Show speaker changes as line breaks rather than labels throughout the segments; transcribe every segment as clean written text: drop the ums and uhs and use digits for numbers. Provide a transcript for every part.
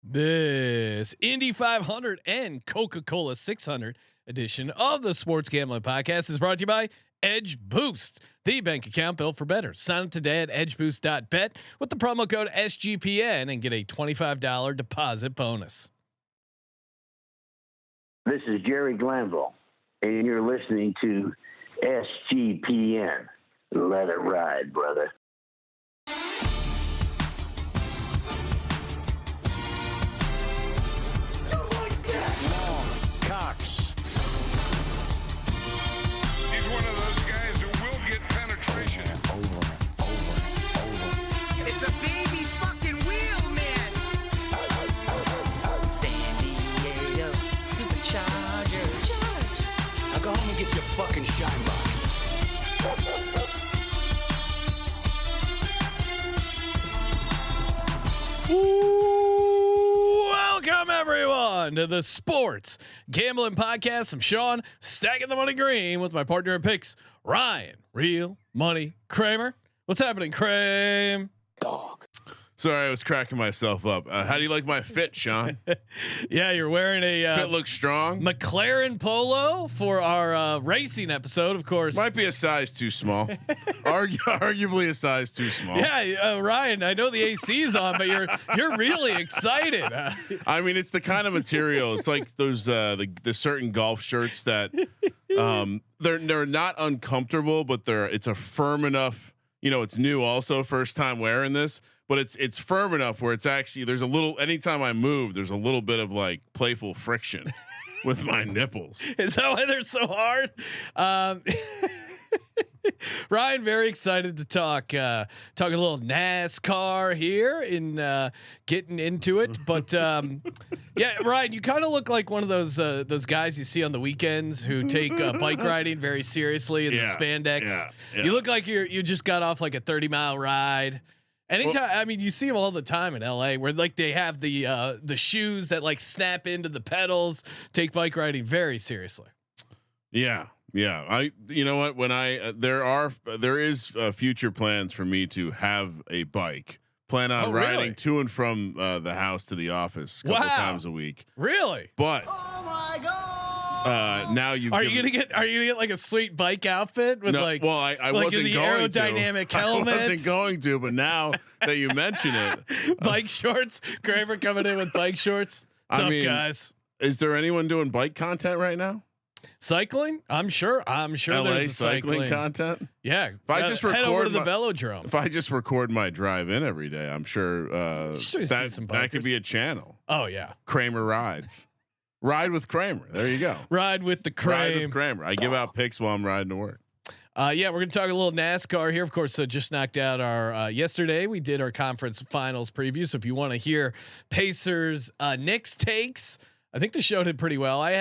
This Indy 500 and Coca-Cola 600 edition of the Sports Gambling Podcast is brought to you by Edge Boost, the bank account built for better. Sign up today at edgeboost.bet with the promo code SGPN and get a $25 deposit bonus.
This is Jerry Glanville, and you're listening to SGPN. Let it ride, brother.
It's a baby fucking wheel, man. San Diego Superchargers. Now go home and get your fucking shine box.
Welcome everyone to the Sports Gambling Podcast. I'm Sean, stacking the money green with my partner in picks, Ryan, Real Money Kramer. What's happening, Kramer?
Dog.
Sorry, I was cracking myself up. How do you like my fit, Sean?
Yeah, you're wearing a
Fit looks strong.
McLaren polo for our racing episode, of course.
Might be a size too small. Arguably a size too small.
Yeah, Ryan, I know the AC's on, but you're really excited.
I mean, it's the kind of material. It's like those the certain golf shirts that they're not uncomfortable, but it's a firm enough. You know, it's new. Also, first time wearing this. But it's firm enough where it's actually there's a little. Anytime I move, there's a little bit of like playful friction with my nipples.
Is that why they're so hard? Ryan, very excited to talk a little NASCAR here in getting into it. But yeah, Ryan, you kind of look like one of those guys you see on the weekends who take bike riding very seriously in the spandex. Yeah. You look like you just got off like a 30-mile ride. Anytime, I mean, you see them all the time in LA, where like they have the shoes that like snap into the pedals. Take bike riding very seriously.
Yeah. You know what? When there is future plans for me to have a bike. Plan on riding to and from the house to the office a couple times a week.
Really?
But
Oh my god.
Now
are you gonna get like a sweet bike outfit with
I
like
wasn't
the
going
aerodynamic
to.
helmet?
I wasn't going to, but now that you mention it,
bike shorts. Kramer coming in with bike shorts. What's up, guys?
Is there anyone doing bike content right now?
Cycling? I'm sure
LA
there's
cycling content.
Yeah.
If I just
head over to the
my,
velodrome.
If I just record my drive in every day, I'm sure that could be a channel.
Oh yeah.
Kramer rides. Ride with Kramer. There you go.
Ride with the Kramer.
Ride with Kramer. I give out picks while I'm riding to work.
Yeah, we're gonna talk a little NASCAR here. Of course, just knocked out our yesterday. We did our conference finals preview. So if you want to hear Pacers Knicks takes, I think the show did pretty well. I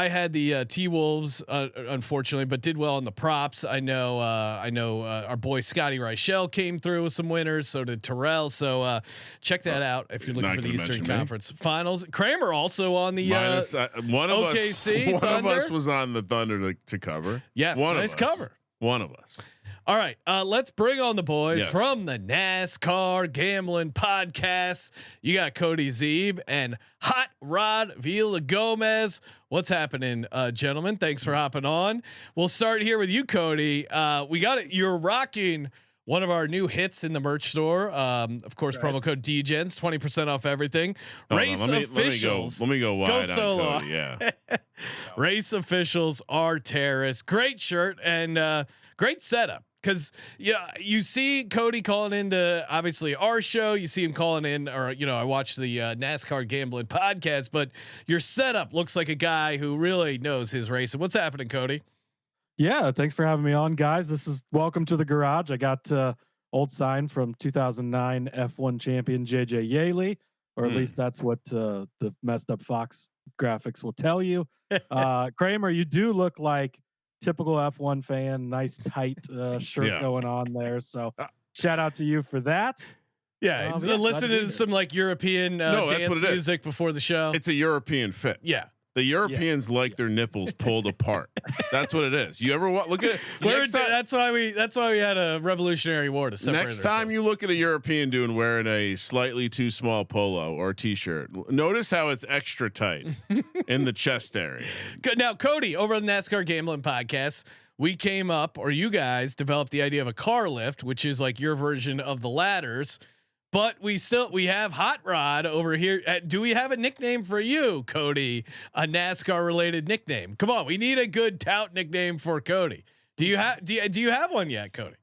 had the T-Wolves, unfortunately, but did well on the props. I know our boy Scotty Reichel came through with some winners. So did Terrell. So check that out if you're looking for the Eastern Conference Finals. Kramer also on the
one of
OKC
us. One of
Thunder.
us was on the Thunder to cover.
Yes, nice cover.
One of us.
All right, let's bring on the boys from the NASCAR Gambling Podcast. You got Cody Zeeb and Hot Rod Villagomez. What's happening, gentlemen? Thanks for hopping on. We'll start here with you, Cody. We got it. You're rocking one of our new hits in the merch store. Of course, promo code DGens, 20% off everything. Race officials.
Let me go wide.
Go solo.
On Cody, yeah.
Race officials are terrorists. Great shirt and great setup. Cause you see Cody calling into obviously our show, you see him calling in, or I watch the NASCAR Gambling Podcast, but your setup looks like a guy who really knows his racing. What's happening, Cody?
Yeah, thanks for having me on, guys. This is welcome to the garage. I got old sign from 2009 F1 champion JJ Yaley, or at least that's what the messed up Fox graphics will tell you. Kramer, you do look like typical F1 fan, nice tight shirt going on there. So shout out to you for that.
Yeah, listening to some like European dance music before the show.
It's a European fit.
Yeah.
The Europeans like their nipples pulled apart. That's what it is. You ever look at it?
That's why we had a Revolutionary War to separate
Next time
ourselves.
you look at a European dude wearing a slightly too small polo or t-shirt, notice how it's extra tight in the chest area.
Good. Now, Cody, over on the NASCAR Gambling Podcast, we came up, or you guys developed the idea of a car lift, which is like your version of the ladders. But we have Hot Rod over here. Do we have a nickname for you, Cody? A NASCAR related nickname? Come on, we need a good tout nickname for Cody. Do you have one yet, Cody?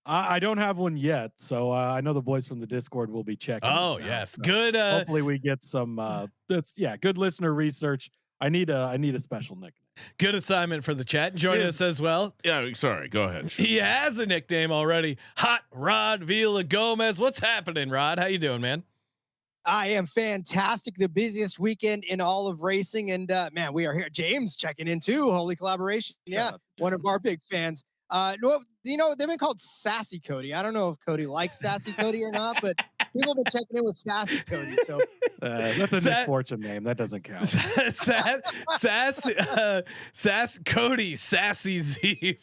I don't have one yet, so I know the boys from the Discord will be checking.
Oh
this
yes,
out, so
good.
Hopefully we get some. Good listener research. I need a special nickname.
Good assignment for the chat. Join us as well.
Yeah, sorry. Go ahead. Sure.
He has a nickname already. Hot Rod Villa Gomez. What's happening, Rod? How you doing, man?
I am fantastic. The busiest weekend in all of racing, and man, we are here. James checking in too. Holy collaboration. Yeah, one of our big fans. They've been called Sassy Cody. I don't know if Cody likes Sassy Cody or not, but people have been checking in with Sassy Cody. So
that's a Nick Fortune name. That doesn't count.
Sass Cody Sassy Zeev.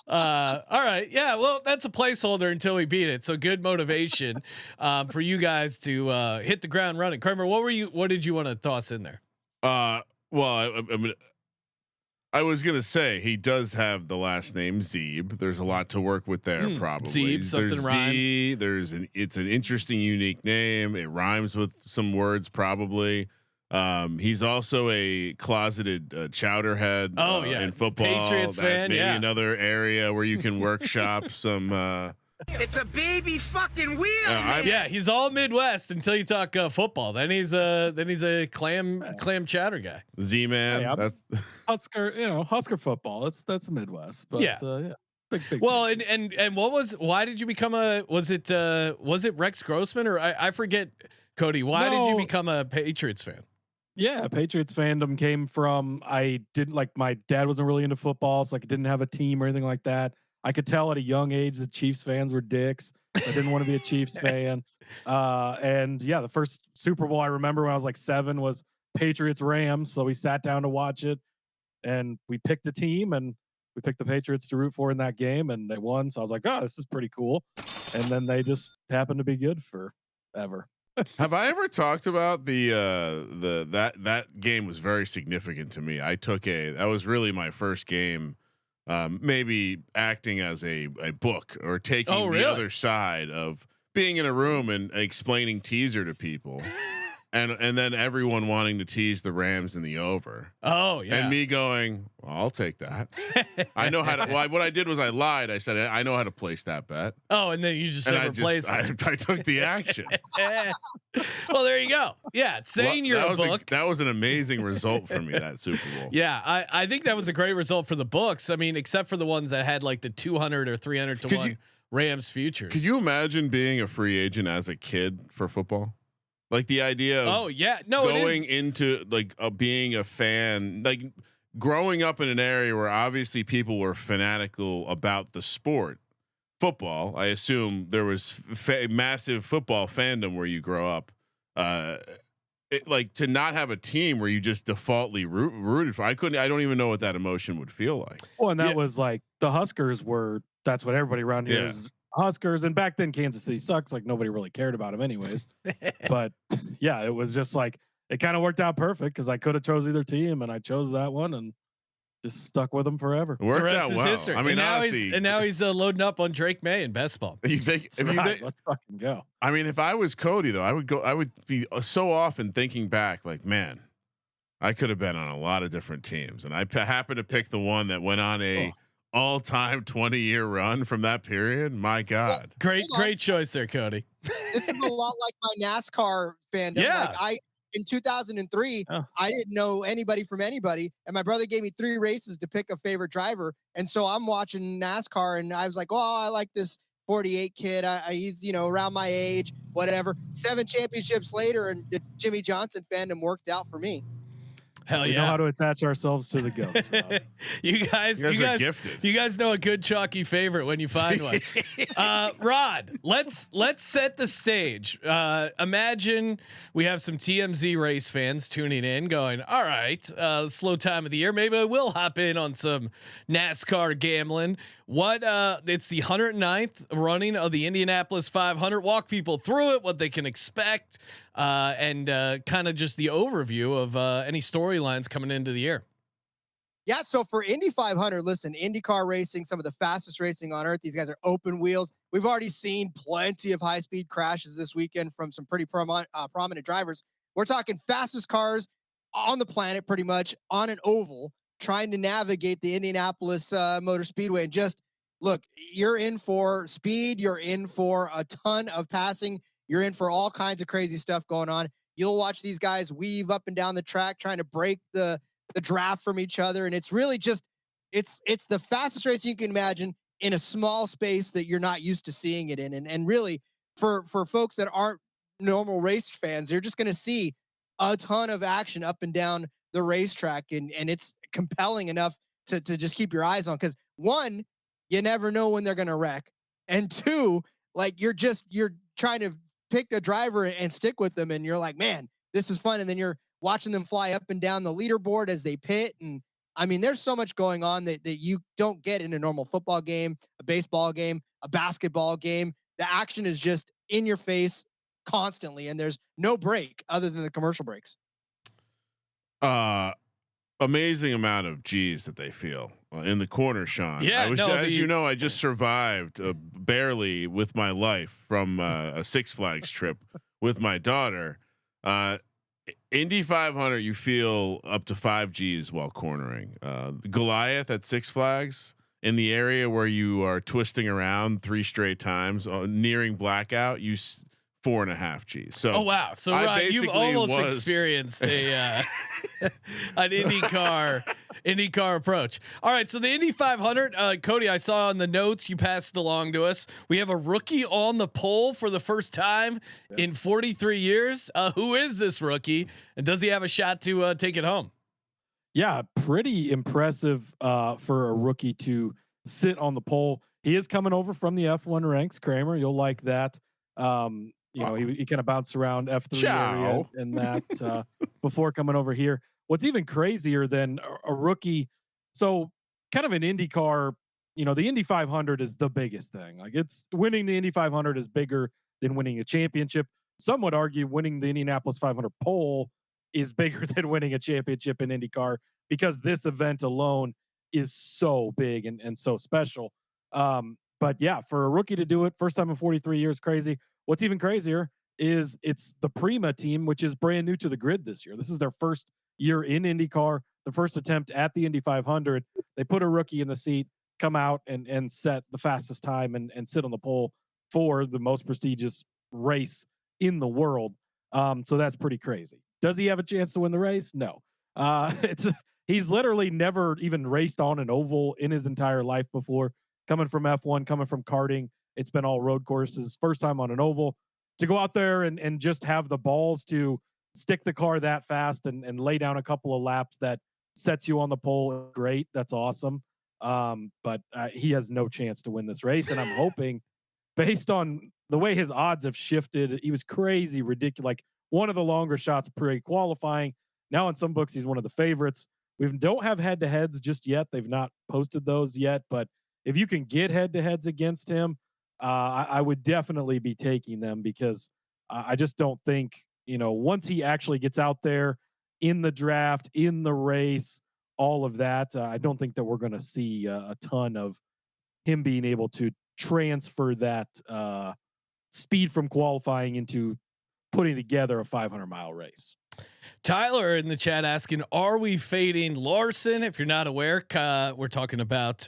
All right, yeah. Well, that's a placeholder until we beat it. So good motivation for you guys to hit the ground running. Kramer, what did you want to toss in there?
Well, I was gonna say he does have the last name Zeeb. There's a lot to work with there, probably.
Zeeb, something rhymes.
It's an interesting, unique name. It rhymes with some words, probably. He's also a closeted chowderhead. In football.
Patriots fan.
Maybe another area where you can workshop some.
It's a baby fucking wheel.
Yeah, he's all Midwest until you talk football. Then he's a clam chowder guy.
Z-man.
Hey, Husker football. That's Midwest. But
yeah.
Big
well, and why did you become was it Rex Grossman, or I forget, Cody? Why did you become a Patriots fan?
Yeah, Patriots fandom came from, I didn't like, my dad wasn't really into football, so I didn't have a team or anything like that. I could tell at a young age that Chiefs fans were dicks. I didn't want to be a Chiefs fan. And yeah, the first Super Bowl I remember when I was like 7 was Patriots Rams. So we sat down to watch it, and we picked a team, and we picked the Patriots to root for in that game, and they won. So I was like, oh, this is pretty cool. And then they just happened to be good forever.
Have I ever talked about that game was very significant to me. That was really my first game. Maybe acting as a book or taking the other side of being in a room and explaining teaser to people, and then everyone wanting to tease the Rams in the over.
Oh yeah,
and me going, well, I'll take that. I know how to. Well, what I did was I lied. I said I know how to place that bet.
Oh, and then you just never placed.
I took the action.
Well, there you go. Yeah, saying you're a book.
That was an amazing result for me, that Super Bowl.
Yeah, I think that was a great result for the books. I mean, except for the ones that had like the 200 or 300 to 1 Rams futures.
Could you imagine being a free agent as a kid for football? Like the idea of going into being a fan, like growing up in an area where obviously people were fanatical about the sport, football. I assume there was massive football fandom where you grow up. To not have a team where you just defaultly rooted for. I don't even know what that emotion would feel like.
Well, and that was like the Huskers were. That's what everybody around here is. Huskers, and back then Kansas City sucks. Like nobody really cared about them anyways. But yeah, it was just like it kind of worked out perfect because I could have chose either team, and I chose that one and just stuck with them forever.
It worked out well.
History. I mean, now he's loading up on Drake May in best ball.
Let's fucking go.
I mean, if I was Cody though, I would be so often thinking back, like, man, I could have been on a lot of different teams, and I happened to pick the one that went on a all-time 20-year run from that period. My God,
great choice there, Cody.
This is a lot like my NASCAR fandom.
Yeah.
Like in 2003, I didn't know anybody from anybody, and my brother gave me 3 races to pick a favorite driver, and so I'm watching NASCAR, and I was like, "Oh, I like this 48 kid. He's around my age, whatever." 7 championships later, and the Jimmy Johnson fandom worked out for me.
Hell
we
yeah.
know how to attach ourselves to the goats. Rob.
you guys
are gifted.
You guys know a good chalky favorite when you find one. Rod, let's set the stage. Imagine we have some TMZ race fans tuning in, going, "All right, slow time of the year. Maybe I will hop in on some NASCAR gambling." What? It's the 109th running of the Indianapolis 500. Walk people through it, what they can expect, and kind of just the overview of any storylines coming into the year.
Yeah, so for Indy 500, listen, IndyCar racing, some of the fastest racing on earth. These guys are open wheels. We've already seen plenty of high-speed crashes this weekend from some pretty prominent drivers. We're talking fastest cars on the planet, pretty much, on an oval, trying to navigate the Indianapolis Motor Speedway. And just, look, you're in for speed. You're in for a ton of passing. You're in for all kinds of crazy stuff going on. You'll watch these guys weave up and down the track, trying to break the draft from each other. And it's really just, it's the fastest race you can imagine in a small space that you're not used to seeing it in. And really for folks that aren't normal race fans, they're just going to see a ton of action up and down the racetrack. And it's compelling enough to just keep your eyes on. Cause one, you never know when they're going to wreck. And two, like you're trying to pick a driver and stick with them. And you're like, man, this is fun. And then you're watching them fly up and down the leaderboard as they pit. And I mean, there's so much going on that you don't get in a normal football game, a baseball game, a basketball game. The action is just in your face constantly. And there's no break other than the commercial breaks.
Amazing amount of G's that they feel in the corner, Sean.
Yeah,
as you know, I just survived barely with my life from a Six Flags trip with my daughter. Indy 500, you feel up to 5 G's while cornering. Goliath at Six Flags, in the area where you are twisting around 3 straight times, nearing blackout, 4.5 G's. So,
oh wow! So Ryan, you've almost experienced a an IndyCar approach. All right, so the Indy 500, Cody, I saw in the notes you passed along to us. We have a rookie on the pole for the first time in 43 years. Who is this rookie, and does he have a shot to take it home?
Yeah, pretty impressive for a rookie to sit on the pole. He is coming over from the F1 ranks, Kramer. You'll like that. He kind of bounced around F3 area and that before coming over here. What's even crazier than a rookie, so kind of an IndyCar, the Indy 500 is the biggest thing. Like, it's winning the Indy 500 is bigger than winning a championship. Some would argue winning the Indianapolis 500 pole is bigger than winning a championship in IndyCar, because this event alone is so big and so special. But yeah, for a rookie to do it, first time in 43 years, crazy. What's even crazier is it's the Prima team, which is brand new to the grid this year. This is their first year in IndyCar, the first attempt at the Indy 500. They put a rookie in the seat, come out and set the fastest time and sit on the pole for the most prestigious race in the world. So that's pretty crazy. Does he have a chance to win the race? No. He's literally never even raced on an oval in his entire life before. Coming from F1, coming from karting, it's been all road courses. First time on an oval. To go out there and just have the balls to stick the car that fast and lay down a couple of laps that sets you on the pole, great. That's awesome. But he has no chance to win this race. And I'm hoping, based on the way his odds have shifted, he was crazy, ridiculous. Like one of the longer shots pre-qualifying. Now in some books, he's one of the favorites. We don't have head-to-heads just yet. They've not posted those yet. But if you can get head-to-heads against him, I would definitely be taking them, because I just don't think, once he actually gets out there in the draft, in the race, all of that, I don't think that we're going to see a ton of him being able to transfer that speed from qualifying into putting together a 500-mile race.
Tyler in the chat asking, are we fading Larson? If you're not aware, we're talking about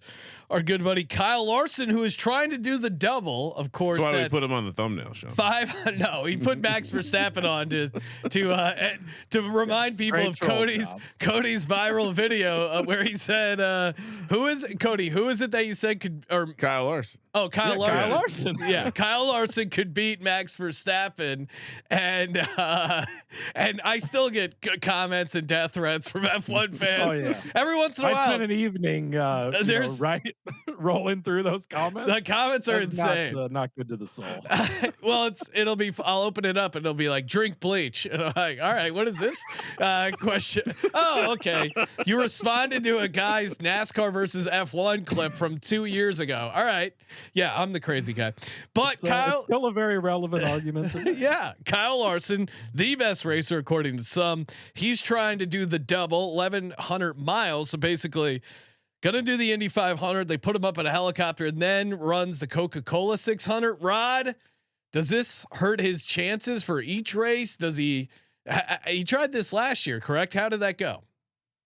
our good buddy Kyle Larson, who is trying to do the double. Of course,
that's why we put him on the thumbnail show.
No, he put Max Verstappen on to remind people of Cody's viral video where he said, "Who is it, Cody? Who is it that you said could?" Or
Kyle Larson.
Oh, Kyle Larson. Yeah, Kyle Larson could beat Max Verstappen, and I still still get comments and death threats from F1 fans.
Oh yeah.
Every once in a
I
while.
spent an evening,
there's
right, rolling through those comments.
The comments are
That's
insane.
not good to the soul.
Well, it'll be. I'll open it up and it'll be like drink bleach. And I'm like, all right, what is this question? Oh, okay. You responded to a guy's NASCAR versus F1 clip from 2 years ago. All right, yeah, I'm the crazy guy. But Kyle,
it's still a very relevant argument.
yeah, Kyle Larson, the best racer according to some. He's trying to do the double 1,100 miles. So basically, gonna do the Indy 500. They put him up in a helicopter and then runs the Coca-Cola 600. Rod, does this hurt his chances for each race? Does he? He tried this last year, correct? How did that go?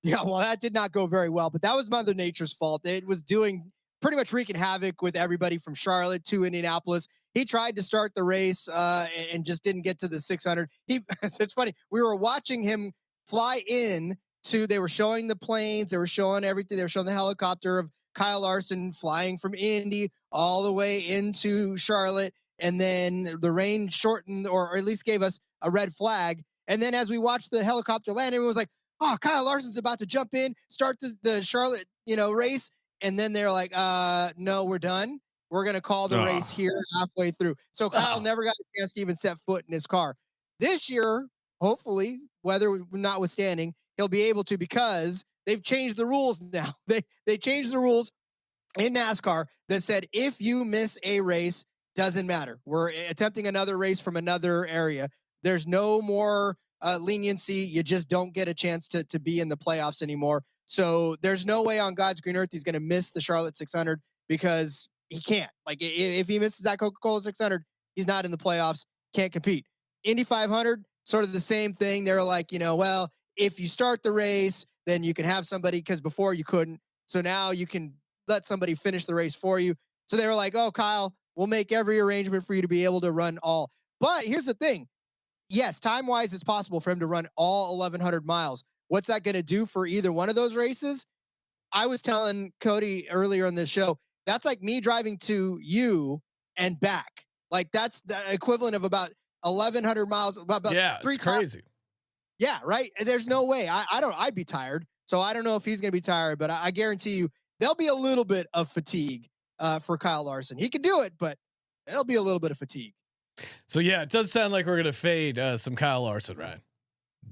Yeah, well, that did not go very well, but that was Mother Nature's fault. It was doing pretty much wreaking havoc with everybody from Charlotte to Indianapolis. He tried to start the race and just didn't get to the 600. It's funny. We were watching him fly in to, they were showing the planes. They were showing everything. They were showing the helicopter of Kyle Larson flying from Indy all the way into Charlotte. And then the rain shortened or at least gave us a red flag. And then as we watched the helicopter land, everyone was like, oh, Kyle Larson's about to jump in, start the Charlotte, race. And then they're like, no, we're done. We're going to call the race here halfway through. So Kyle never got a chance to even set foot in his car. This year, hopefully, weather notwithstanding, he'll be able to, because they've changed the rules now. They changed the rules in NASCAR that said if you miss a race, doesn't matter. We're attempting another race from another area. There's no more leniency. You just don't get a chance to be in the playoffs anymore. So there's no way on God's green earth he's going to miss the Charlotte 600, because he can't. Like, if he misses that Coca-Cola 600, he's not in the playoffs, can't compete. Indy 500, sort of the same thing. They're like, well, if you start the race, then you can have somebody, because before you couldn't. So now you can let somebody finish the race for you. So they were like, oh, Kyle, we'll make every arrangement for you to be able to run all. But here's the thing. Yes, time-wise, it's possible for him to run all 1,100 miles. What's that going to do for either one of those races? I was telling Cody earlier in this show, that's like me driving to you and back. Like, that's the equivalent of about 1,100 miles. About
Yeah,
three
it's
times.
crazy.
Yeah, right. And there's no way. I'd be tired. So I don't know if he's going to be tired, but I guarantee you there'll be a little bit of fatigue for Kyle Larson. He can do it, but there'll be a little bit of fatigue.
So yeah, it does sound like we're gonna fade some Kyle Larson, right?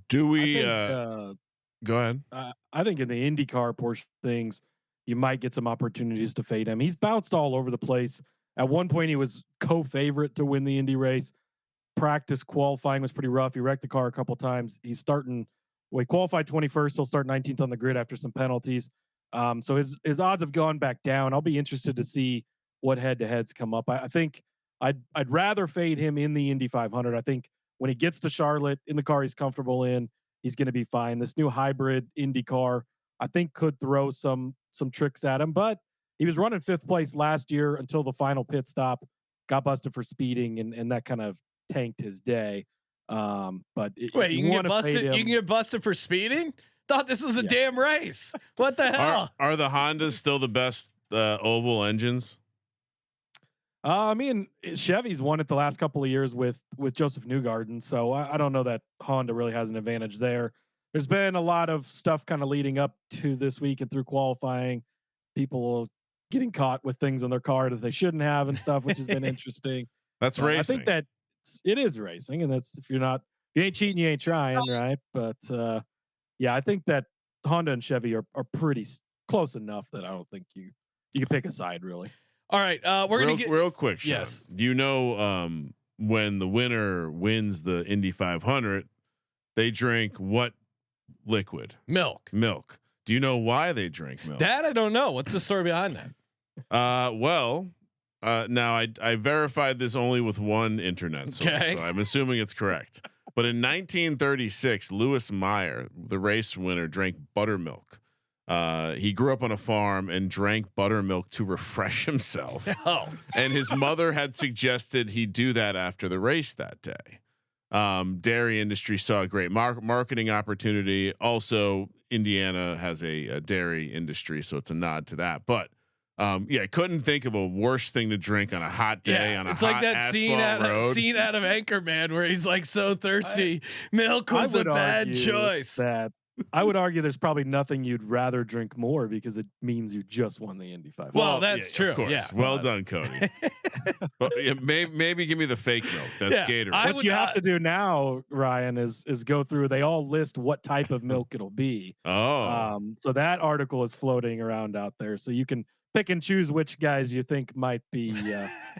Do we?
Think,
go ahead.
I think in the IndyCar portion of things, you might get some opportunities to fade him. He's bounced all over the place. At one point, he was co-favorite to win the Indy race. Practice qualifying was pretty rough. He wrecked the car a couple times. He's starting. Well, he qualified 21st. He'll start 19th on the grid after some penalties. So his odds have gone back down. I'll be interested to see what head-to-heads come up. I think I'd rather fade him in the Indy 500. I think when he gets to Charlotte in the car he's comfortable in, he's going to be fine. This new hybrid Indy car, I think, could throw some tricks at him, but he was running 5th place last year until the final pit stop, got busted for speeding, and that kind of tanked his day. But
wait, you can get busted. You can get busted for speeding. Thought this was a damn race. What the hell?
Are the Hondas still the best oval engines?
I mean, Chevy's won it the last couple of years with Joseph Newgarden, so I don't know that Honda really has an advantage there. There's been a lot of stuff kind of leading up to this week and through qualifying, people getting caught with things on their car that they shouldn't have and stuff, which has been interesting.
That's racing.
I think that it is racing, and that's if you ain't cheating, you ain't trying, right? But yeah, I think that Honda and Chevy are pretty close enough that I don't think you can pick a side really.
All right, we're gonna get
real quick. Sean.
Yes.
Do you know when the winner wins the Indy 500, they drink what liquid?
Milk.
Milk. Do you know why they drink milk?
That I don't know. What's the story behind that?
Well, now I verified this only with one internet source, so I'm assuming it's correct. But in 1936, Lewis Meyer, the race winner, drank buttermilk. He grew up on a farm and drank buttermilk to refresh himself.
Oh.
And his mother had suggested he do that after the race that day. Dairy industry saw a great marketing opportunity. Also, Indiana has a dairy industry, so it's a nod to that. But Yeah, I couldn't think of a worse thing to drink on a hot day on a
it's
hot
like that
asphalt
scene out of Anchorman where he's like so thirsty. Milk was a bad choice.
That I would argue there's probably nothing you'd rather drink more because it means you just won the Indy 500.
Well, that's true.
Of course.
Yeah.
Well done, Cody. But maybe give me the fake milk. That's Gatorade.
What you have to do now, Ryan, is go through. They all list what type of milk it'll be.
Oh,
So that article is floating around out there, so you can pick and choose which guys you think might be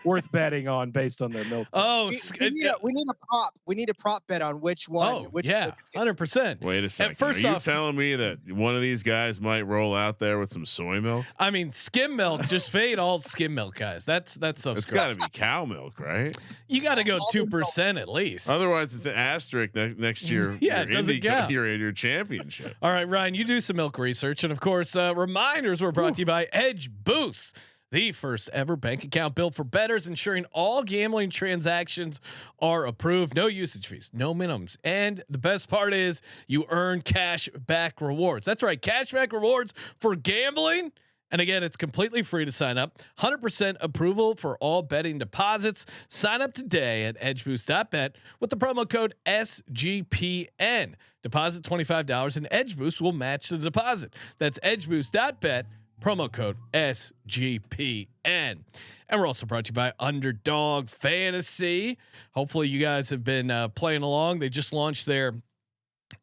worth betting on based on their milk.
Oh,
we need a prop. We need a prop bet on which one.
Oh,
which
yeah, 100%.
wait a second.
First
Are you
off,
telling me that one of these guys might roll out there with some soy milk?
I mean, skim milk. Just fade all skim milk guys. That's so.
It's got to be cow milk, right?
You got to go 2% at least.
Otherwise, it's an asterisk next to your
it doesn't count.
Your championship.
All right, Ryan, you do some milk research, and of course, reminders were brought to you by Edge Boost, the first ever bank account built for bettors, ensuring all gambling transactions are approved. No usage fees, no minimums. And the best part is you earn cash back rewards. That's right. Cash back rewards for gambling. And again, it's completely free to sign up. 100% approval for all betting deposits. Sign up today at edgeboost.bet with the promo code SGPN. Deposit $25 and Edge Boost will match the deposit. That's edgeboost.bet. Promo code SGPN. And we're also brought to you by Underdog Fantasy. Hopefully you guys have been playing along. They just launched their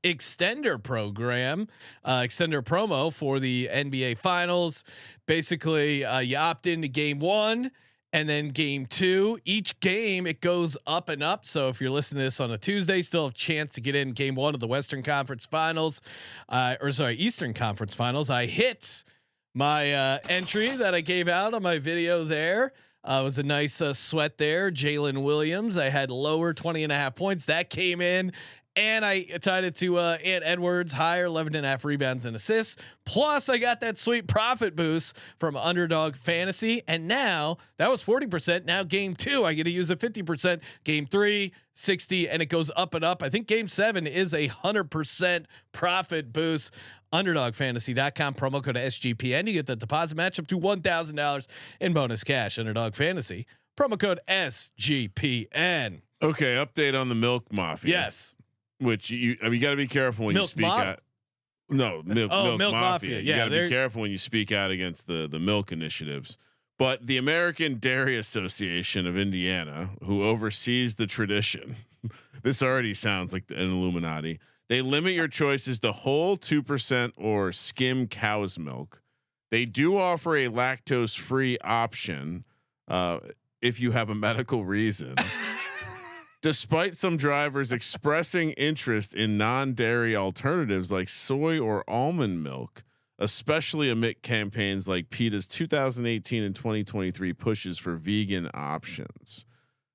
extender program, extender promo for the NBA finals. Basically you opt into game 1 and then game 2. Each game it goes up and up. So if you're listening to this on a Tuesday, still have a chance to get in game 1 of the Western Conference finals, Eastern Conference finals. I hit my entry that I gave out on my video there. Was a nice sweat there. Jalen Williams. I had lower 20.5 points that came in, and I tied it to Ant Edwards higher 11.5 rebounds and assists. Plus I got that sweet profit boost from Underdog Fantasy. And now that was 40%. Now game 2, I get to use a 50%, game 3, 60, and it goes up and up. I think game 7 is 100% profit boost. UnderdogFantasy.com, promo code SGPN. You get the deposit match up to $1,000 in bonus cash. Underdog Fantasy, promo code SGPN.
Okay, update on the milk mafia.
Yes,
which you got to be careful when
milk
you speak out. No, milk mafia. You got to be careful when you speak out against the milk initiatives. But the American Dairy Association of Indiana, who oversees the tradition, this already sounds like an Illuminati. They limit your choices to whole 2% or skim cow's milk. They do offer a lactose-free option if you have a medical reason. Despite some drivers expressing interest in non-dairy alternatives like soy or almond milk, especially amid campaigns like PETA's 2018 and 2023 pushes for vegan options.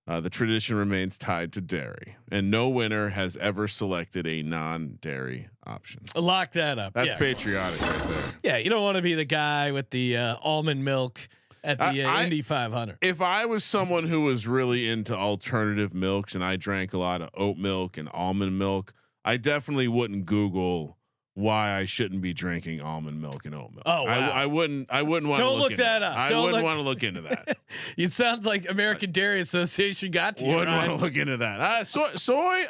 The tradition remains tied to dairy, and no winner has ever selected a non-dairy option.
Lock that up.
That's patriotic right there.
Yeah, you don't want to be the guy with the almond milk at the Indy 500.
If I was someone who was really into alternative milks and I drank a lot of oat milk and almond milk, I definitely wouldn't Google why I shouldn't be drinking almond milk and oat milk.
Oh, wow.
I wouldn't want to
look that up.
I wouldn't want to look into that.
It sounds like American Dairy Association got to you.
Wouldn't want to look into that. Soy,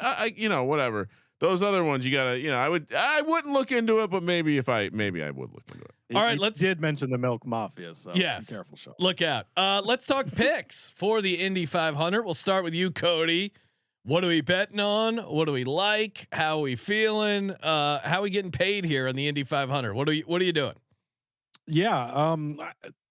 whatever. Those other ones you gotta, I wouldn't look into it, but maybe I would look into it.
All right,
let's did mention the milk mafia, so
yes,
be careful, Sean.
Look out. Let's talk picks for the Indy 500. We'll start with you, Cody. What are we betting on? What do we like? How are we feeling? How are we getting paid here on the Indy 500? What are you doing?
Yeah,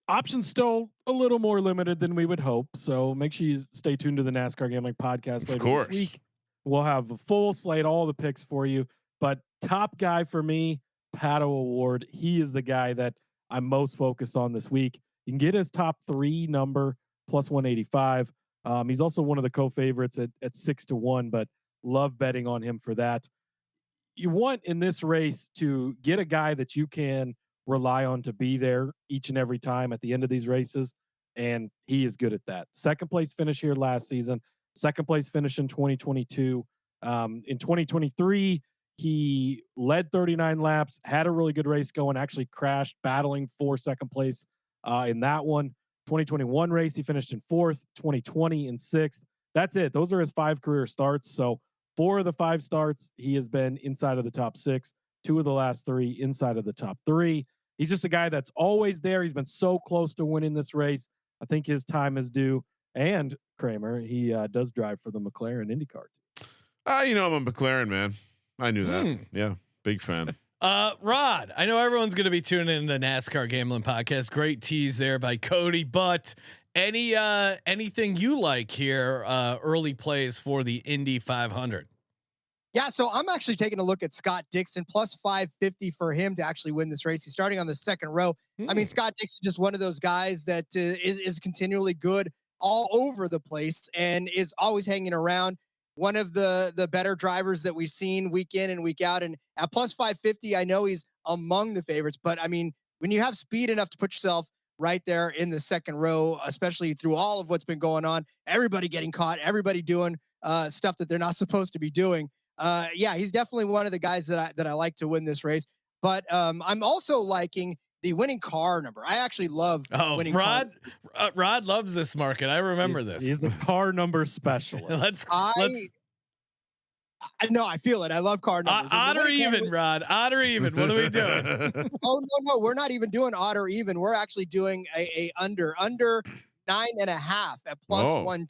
options still a little more limited than we would hope. So make sure you stay tuned to the NASCAR Gambling Podcast later this week. We'll have a full slate, all the picks for you. But top guy for me, Pato Award. He is the guy that I'm most focused on this week. You can get his top 3 number plus 185. He's also one of the co-favorites at 6-1, but love betting on him for that. You want in this race to get a guy that you can rely on to be there each and every time at the end of these races, and he is good at that. Second place finish here last season, second place finish in 2022. In 2023, he led 39 laps, had a really good race going, actually crashed battling for second place in that one. 2021 race, he finished in 4th, 2020 in 6th. That's it. Those are his 5 career starts. So 4 of the 5 starts, he has been inside of the top 6. 2 of the last 3 inside of the top 3. He's just a guy that's always there. He's been so close to winning this race. I think his time is due. And Kramer, he does drive for the McLaren IndyCar.
I'm a McLaren man. I knew that. Yeah, big fan.
Rod, I know everyone's going to be tuning in to the NASCAR Gambling Podcast. Great tease there by Cody, but anything you like here, early plays for the Indy 500?
Yeah, so I'm actually taking a look at Scott Dixon, plus 550 for him to actually win this race. He's starting on the second row. I mean, Scott Dixon, just one of those guys that is continually good all over the place and is always hanging around. One of the better drivers that we've seen week in and week out. And at plus 550, I know he's among the favorites, but I mean, when you have speed enough to put yourself right there in the second row, especially through all of what's been going on, everybody getting caught, everybody doing stuff that they're not supposed to be doing. Yeah, he's definitely one of the guys that I like to win this race. But I'm also liking the winning car number. I actually love winning
Rod.
car.
Rod loves this market. I remember this.
He's a car number specialist.
No, I feel it. I love car numbers.
Odd or even, Rod? Odd or even? What are we doing?
Oh no, we're not even doing odd or even. We're actually doing a under 9.5 at plus 110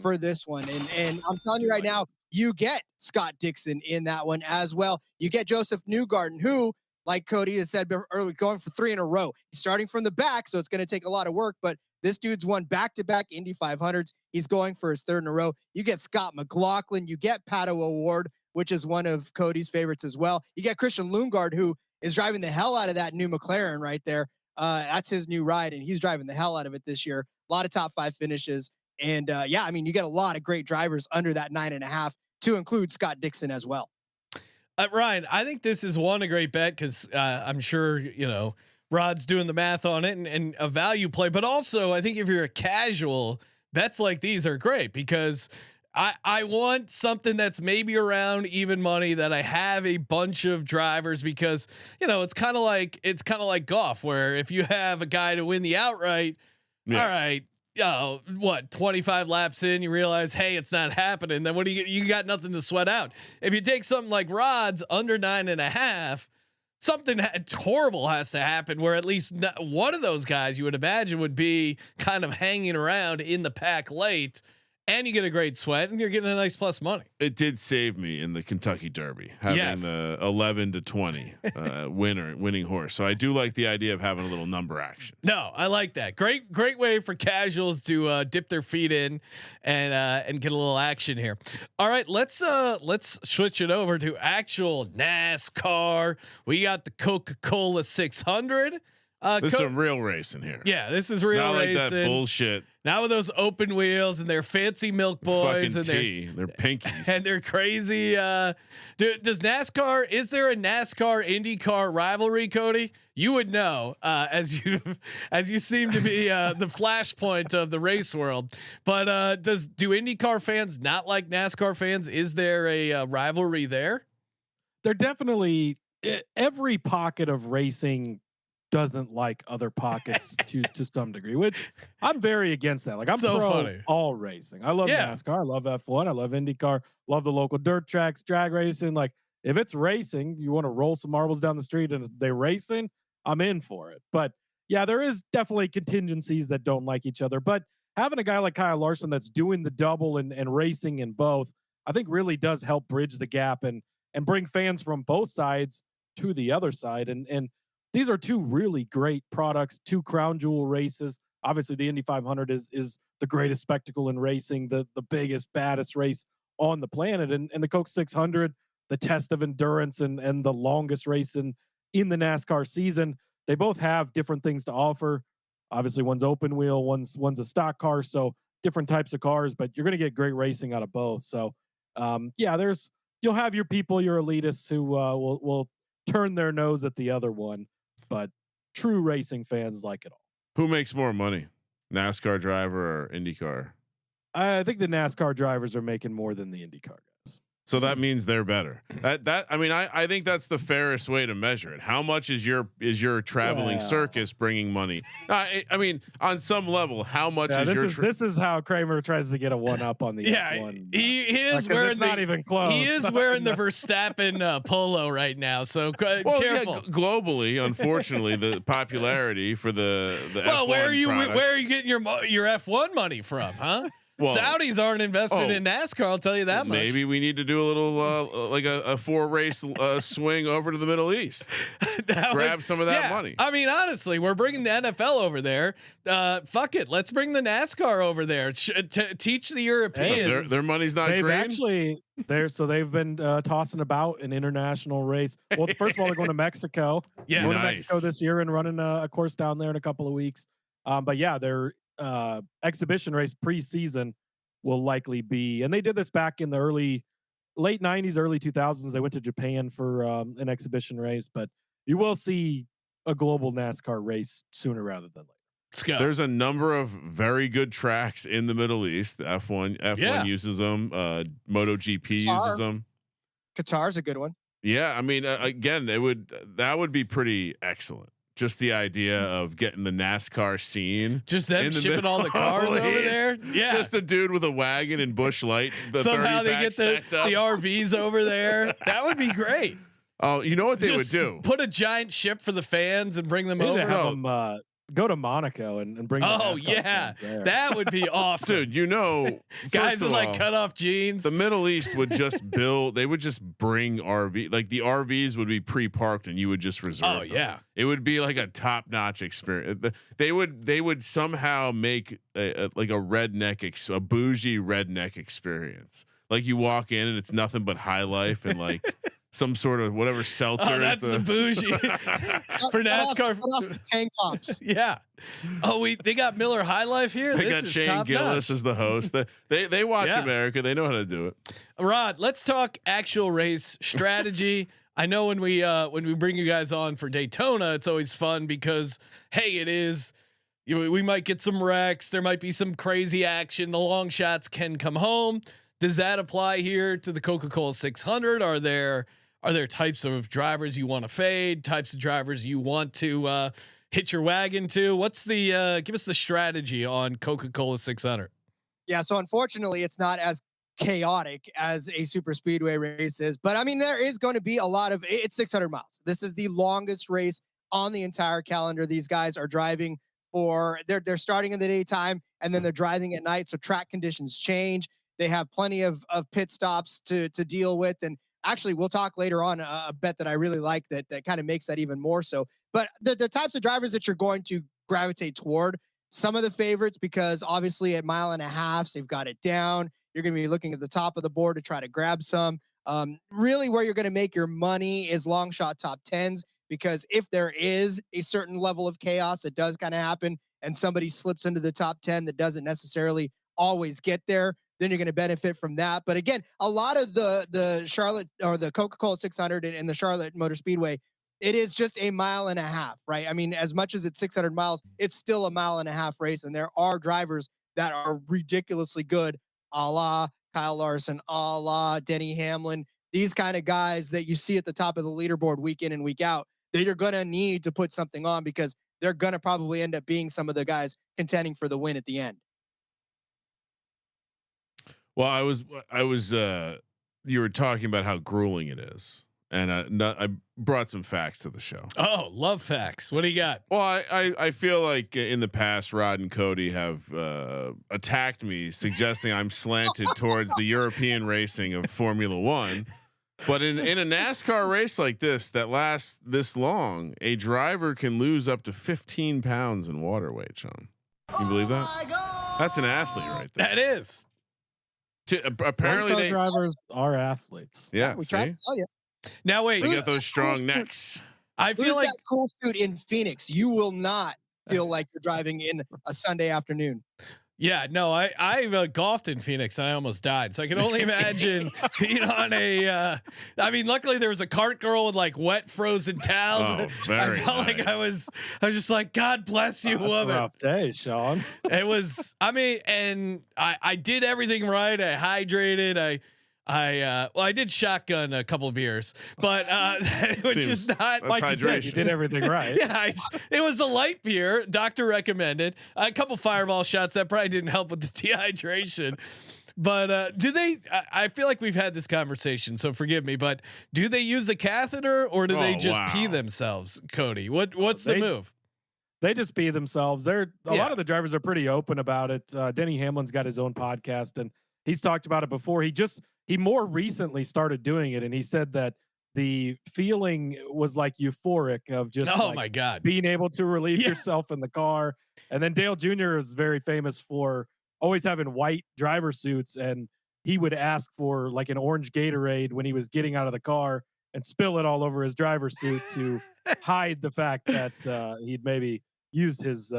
for this one. And I'm telling you right now, you get Scott Dixon in that one as well. You get Joseph Newgarden, who, like Cody has said earlier, going for 3 in a row. He's starting from the back, so it's going to take a lot of work, but this dude's won back-to-back Indy 500s. He's going for his 3rd in a row. You get Scott McLaughlin. You get Pato O'Ward, which is one of Cody's favorites as well. You get Christian Lundgaard, who is driving the hell out of that new McLaren right there. That's his new ride, and he's driving the hell out of it this year. A lot of top 5 finishes. And yeah, I mean, you get a lot of great drivers under that 9.5 to include Scott Dixon as well.
Ryan, I think this is a great bet because I'm sure, Rod's doing the math on it and a value play, but also I think if you're a casual, bets like these are great because I want something that's maybe around even money that I have a bunch of drivers because, it's kind of like golf where if you have a guy to win the outright, all right, 25 laps in, you realize, hey, it's not happening. Then what do you got nothing to sweat out. If you take something like Rod's under 9.5, something horrible has to happen where at least one of those guys you would imagine would be kind of hanging around in the pack late, and you get a great sweat and you're getting a nice plus money.
It did save me in the Kentucky Derby having the 11 to 20 winning horse. So I do like the idea of having a little number action.
No, I like that. Great way for casuals to dip their feet in and get a little action here. All right, let's switch it over to actual NASCAR. We got the Coca-Cola 600.
This is some real racing here.
Yeah, this is real
Not
racing.
like that bullshit.
Now with those open wheels and their fancy milk boys and
their pinkies
and their crazy. Does NASCAR? Is there a NASCAR IndyCar rivalry, Cody? You would know as you seem to be the flashpoint of the race world. But do IndyCar fans not like NASCAR fans? Is there a rivalry there?
They're definitely every pocket of racing doesn't like other pockets to some degree, which I'm very against that. Like I'm
so
pro
funny.
All racing. I love NASCAR. I love F1. I love IndyCar. Love the local dirt tracks, drag racing. Like if it's racing, you want to roll some marbles down the street and they're racing, I'm in for it. But yeah, there is definitely contingencies that don't like each other. But having a guy like Kyle Larson that's doing the double and racing in both, I think really does help bridge the gap and bring fans from both sides to the other side. And these are 2 really great products, 2 crown jewel races. Obviously, the Indy 500 is the greatest spectacle in racing, the biggest, baddest race on the planet. And the Coke 600, the test of endurance and the longest race in the NASCAR season. They both have different things to offer. Obviously, one's open wheel, one's a stock car. So different types of cars, but you're going to get great racing out of both. So yeah, you'll have your people, your elitists who will turn their nose at the other one. But true racing fans like it all.
Who makes more money, NASCAR driver or IndyCar?
I think the NASCAR drivers are making more than the IndyCar guys.
So that means they're better. I think that's the fairest way to measure it. How much is your traveling circus bringing money? I mean, on some level, how much is your?
This is how Kramer tries to get a one up on the F1.
He is wearing
not even close.
He is wearing the Verstappen polo right now. So
well,
careful.
Yeah, globally, unfortunately, the popularity for the
well,
F1
where are you?
product,
Where are you getting your F1 money from, huh? Well, Saudis aren't invested in NASCAR. I'll tell you that much.
Maybe we need to do a little like a 4-race swing over to the Middle East. Grab some of that money.
I mean, honestly, we're bringing the NFL over there. Fuck it, let's bring the NASCAR over there. Teach the Europeans.
Their money's not
they've
green.
Actually, they've been tossing about an international race. Well, first of all, they're going to Mexico.
Yeah,
going to Mexico this year and running a course down there in a couple of weeks. But yeah, they're exhibition race preseason will likely be, and they did this back in the late 90s, early 2000s. They went to Japan for an exhibition race, but you will see a global NASCAR race sooner rather than later.
Let's go.
There's a number of very good tracks in the Middle East. F1 uses them. MotoGP uses them.
Qatar's a good one.
Yeah, I mean, again, that would be pretty excellent. Just the idea of getting the NASCAR scene,
just them shipping all the cars over there. Yeah,
just a dude with a wagon and Busch Light.
Somehow they get the RVs over there. That would be great.
Oh, you know what they would do?
Put a giant ship for the fans and bring them over.
Have them, go to Monaco and bring.
Oh yeah, that would be awesome,
dude. You know,
guys with like cut off jeans.
The Middle East would just build. They would just bring RV. Like the RVs would be pre-parked, and you would just reserve.
Oh yeah,
it would be like a top-notch experience. They would somehow make a redneck, a bougie redneck experience. Like you walk in and it's nothing but High Life and like. Some sort of whatever seltzer.
Oh, that's the bougie for NASCAR.
Cut off the tank tops.
Yeah. Oh, they got Miller High Life here.
They got Shane Gillis as the host. They watch America. They know how to do it.
Rod, let's talk actual race strategy. I know when we bring you guys on for Daytona, it's always fun because hey, it is. We might get some wrecks. There might be some crazy action. The long shots can come home. Does that apply here to the Coca-Cola 600? Are there types of drivers you want to fade? Types of drivers you want to hit your wagon to? What's the give us the strategy on Coca-Cola 600?
Yeah, so unfortunately, it's not as chaotic as a super speedway race is, but I mean, there is going to be a lot of. It's 600 miles. This is the longest race on the entire calendar. These guys are driving for. They're starting in the daytime and then they're driving at night. So track conditions change. They have plenty of pit stops to deal with. And actually, we'll talk later on a bet that I really like that kind of makes that even more so. But the types of drivers that you're going to gravitate toward, some of the favorites, because obviously at 1.5 miles, they've got it down. You're going to be looking at the top of the board to try to grab some. Really where you're going to make your money is long shot top 10s, because if there is a certain level of chaos that does kind of happen and somebody slips into the top 10 that doesn't necessarily always get there, then you're going to benefit from that. But again, a lot of the Charlotte or the Coca-Cola 600 and the Charlotte Motor Speedway, it is just 1.5 miles, right? I mean, as much as it's 600 miles, it's still 1.5 miles race. And there are drivers that are ridiculously good, a la Kyle Larson, a la Denny Hamlin, these kind of guys that you see at the top of the leaderboard week in and week out, that you're going to need to put something on because they're going to probably end up being some of the guys contending for the win at the end.
Well, I was you were talking about how grueling it is, and I brought some facts to the show.
Oh, love facts. What do you got?
Well, I feel like in the past, Rod and Cody have attacked me, suggesting I'm slanted towards the European racing of Formula One. But in a NASCAR race like this that lasts this long, a driver can lose up to 15 pounds in water weight, Sean. Can you believe that? That's an athlete right there.
That is.
Apparently,
drivers are athletes.
Yeah,
we tried to tell you.
Now wait,
they got those strong necks.
I feel like
that cool suit in Phoenix. You will not feel like you're driving in a Sunday afternoon.
Yeah, no, I golfed in Phoenix and I almost died. So I can only imagine being on a. I mean, luckily there was a cart girl with like wet frozen towels.
Oh, very
I felt
nice.
like I was just like, God bless you, woman.
Rough day, Sean.
It was. I mean, and I did everything right. I hydrated. I did shotgun a couple of beers, but which is not
like you said, you did everything right.
Yeah, it was a light beer. Doctor recommended a couple Fireball shots that probably didn't help with the dehydration. But do they? I feel like we've had this conversation, so forgive me. But do they use a catheter or do they just pee themselves, Cody? What's the move?
They just pee themselves. A lot of the drivers are pretty open about it. Denny Hamlin's got his own podcast, and he's talked about it before. He more recently started doing it, and he said that the feeling was like euphoric of just
my God,
being able to relieve yourself in the car. And then Dale Jr. is very famous for always having white driver suits, and he would ask for like an orange Gatorade when he was getting out of the car and spill it all over his driver suit to hide the fact that he'd maybe used his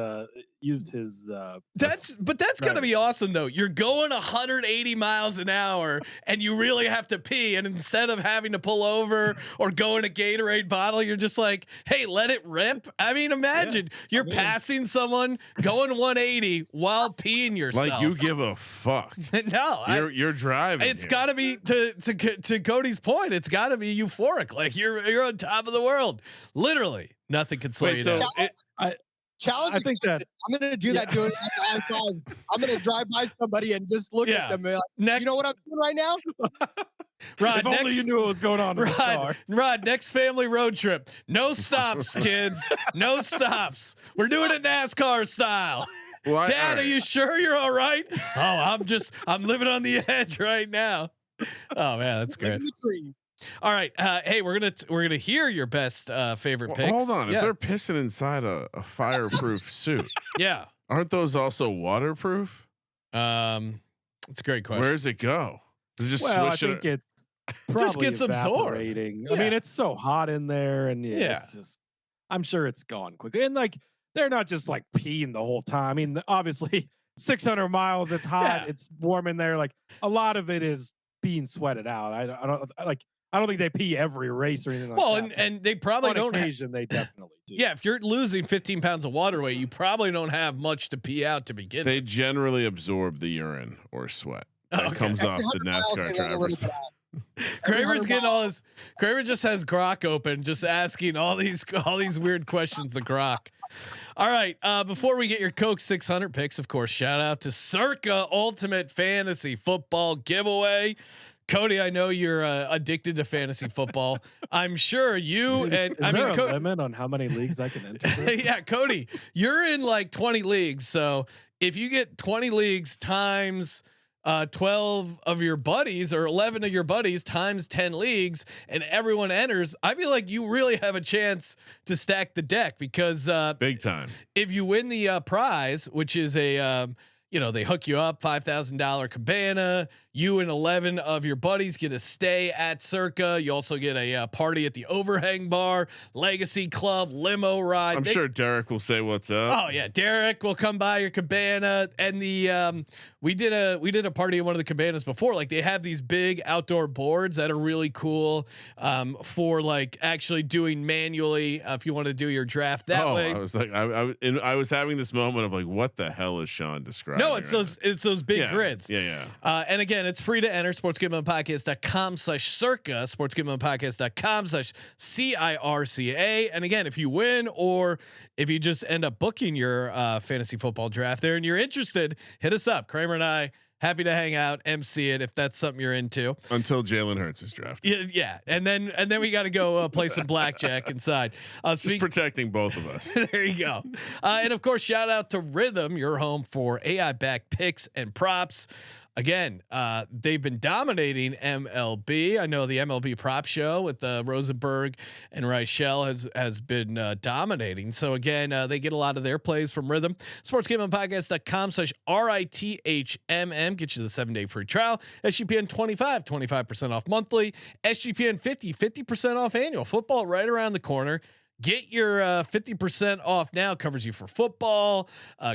that's gonna be awesome though. You're going 180 miles an hour and you really have to pee, and instead of having to pull over or go in a Gatorade bottle, you're just like, hey, let it rip. I mean, imagine you're passing someone going 180 while peeing yourself.
Like you give a fuck.
No,
you're driving.
It's got to be to Cody's point. It's got to be euphoric. Like you're on top of the world. Literally, nothing can slow you down.
Challenge.
I think that
I'm going to do that doing outside. I'm going to drive by somebody and just look at them. Like, you know what I'm doing right now?
Rod,
if only you knew what was going on.
Rod, next family road trip. No stops, kids. No stops. We're doing it NASCAR style.
Well,
Dad, are you sure you're all right? Oh, I'm living on the edge right now. Oh man, that's great. All right, hey, we're gonna hear your best favorite picks.
Hold on, if they're pissing inside a fireproof suit, aren't those also waterproof?
It's a great question.
Where does it go? Does it just
I
swish
think
it?
it's probably
just gets absorbed.
I mean, it's so hot in there, and it's just. I'm sure it's gone quickly, and like they're not just like peeing the whole time. I mean, obviously, 600 miles, it's hot, it's warm in there. Like a lot of it is being sweated out. I don't think they pee every race or anything like that.
Well, and they probably don't.
On occasion, they definitely do.
Yeah, if you're losing 15 pounds of water weight, you probably don't have much to pee out to begin.
They generally absorb the urine or sweat that comes off the NASCAR drivers.
Kramer's getting all his. Kramer just has Grok open, just asking all these weird questions to Grok. All right, before we get your Coke 600 picks, of course, shout out to Circa Ultimate Fantasy Football Giveaway. Cody, I know you're addicted to fantasy football. I'm sure you and
I mean, a limit on how many leagues I can enter.
Yeah, Cody, you're in like 20 leagues. So if you get 20 leagues times 12 of your buddies or 11 of your buddies times 10 leagues, and everyone enters, I feel like you really have a chance to stack the deck because
big time.
If you win the prize, which is a they hook you up $5,000 cabana. You and 11 of your buddies get a stay at Circa. You also get a party at the Overhang Bar, Legacy Club, limo ride.
I'm sure Derek will say what's up.
Oh yeah, Derek will come by your cabana. And the we did a party in one of the cabanas before. Like they have these big outdoor boards that are really cool for like actually doing manually if you want to do your draft that way.
I was like, I was having this moment of like, what the hell is Sean describing?
No, it's those big grids.
Yeah.
And again, it's free to enter. sportsgamblingpodcast.com/circa, sportsgamblingpodcast.com/CIRCA. And again, if you win or if you just end up booking your fantasy football draft there and you're interested, hit us up. Kramer and I happy to hang out, MC it if that's something you're into.
Until Jalen Hurts is drafted.
Yeah, and then we got to go play some blackjack inside.
Just protecting both of us.
There you go. And of course, shout out to Rhythm, your home for AI back picks and props. Again, they've been dominating MLB. I know the MLB prop show with Rosenberg and Reichel has been dominating. So again, they get a lot of their plays from Rhythm. sportsgamblingpodcast.com/RITHMM get you the 7-day free trial. SGPN 25% off monthly. SGPN 50% off annual. Football right around the corner. Get your 50% off now. Covers you for football,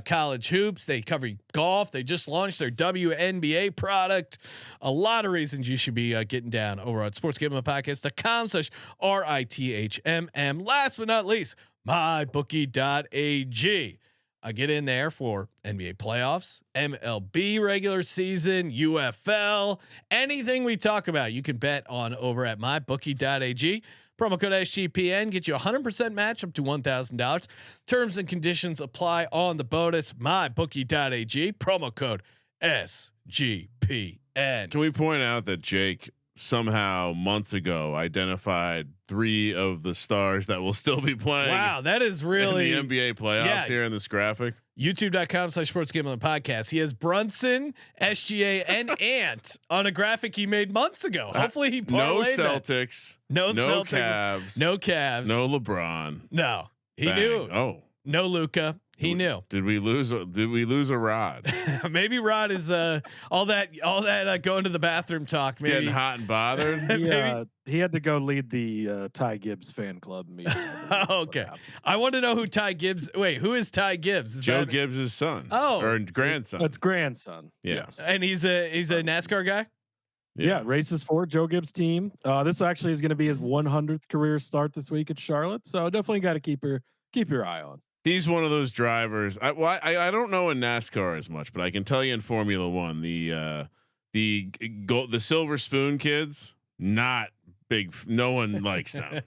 college hoops. They cover golf. They just launched their WNBA product. A lot of reasons you should be getting down over at sportsgamblingpodcast.com/RITHMM. Last but not least, mybookie.ag. I get in there for NBA playoffs, MLB regular season, UFL, anything we talk about, you can bet on over at mybookie.ag. Promo code SGPN get you 100% match up to $1,000. Terms and conditions apply on the bonus. Mybookie.ag. Promo code SGPN.
Can we point out that Jake somehow months ago identified 3 of the stars that will still be playing?
Wow, that is really
in the NBA playoffs here in this graphic.
YouTube.com/sportsgamblingpodcast. He has Brunson, SGA, and Ant on a graphic he made months ago. Hopefully he parlayed
no Celtics,
no
Celtics,
Cavs,
no LeBron.
No, he
Bang.
knew.
Oh,
no Luka. He knew.
Did we lose a Rod?
Maybe Rod is all that going to the bathroom talk. Maybe
Getting hot and bothered.
Yeah, he had to go lead the Ty Gibbs fan club meeting.
Okay, I want to know who Ty Gibbs. Wait, who is Ty Gibbs? Is
Joe Gibbs' son.
Oh,
or grandson.
That's grandson.
Yes.
And he's a NASCAR guy.
Yeah, races for Joe Gibbs' team. This actually is going to be his 100th career start this week at Charlotte, so definitely got to keep your eye on.
He's one of those drivers. I don't know in NASCAR as much, but I can tell you in Formula One, the Silver Spoon kids, not big. No one likes them.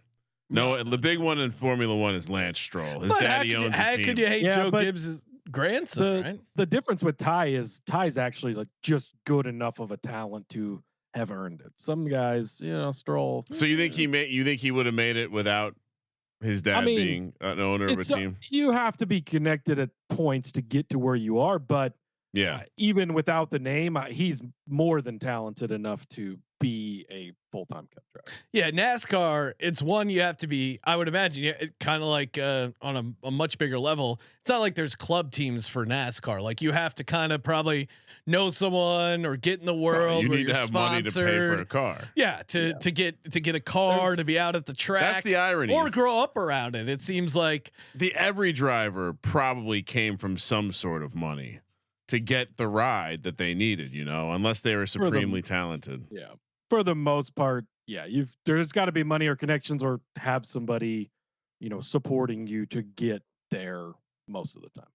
No, the big one in Formula One is Lance Stroll. His daddy owns a team.
How could you hate Joe Gibbs' grandson? Right?
The difference with Ty's actually like just good enough of a talent to have earned it. Some guys, Stroll.
So you think he would have made it without his dad being an owner of a team?
You have to be connected at points to get to where you are, but even without the name, he's more than talented enough to be a full-time cup driver.
Yeah, NASCAR, it's one you have to be. I would imagine, kind of like on a much bigger level. It's not like there's club teams for NASCAR. Like you have to kind of probably know someone or get in the world.
You
where
need
you're
to have
sponsored.
money to pay for a car.
Yeah, to get a car, to be out at the track.
That's the irony.
Or grow up around it. It seems like
every driver probably came from some sort of money to get the ride that they needed, unless they were supremely talented.
Yeah. For the most part, there's got to be money or connections or have somebody, supporting you to get there most of the time.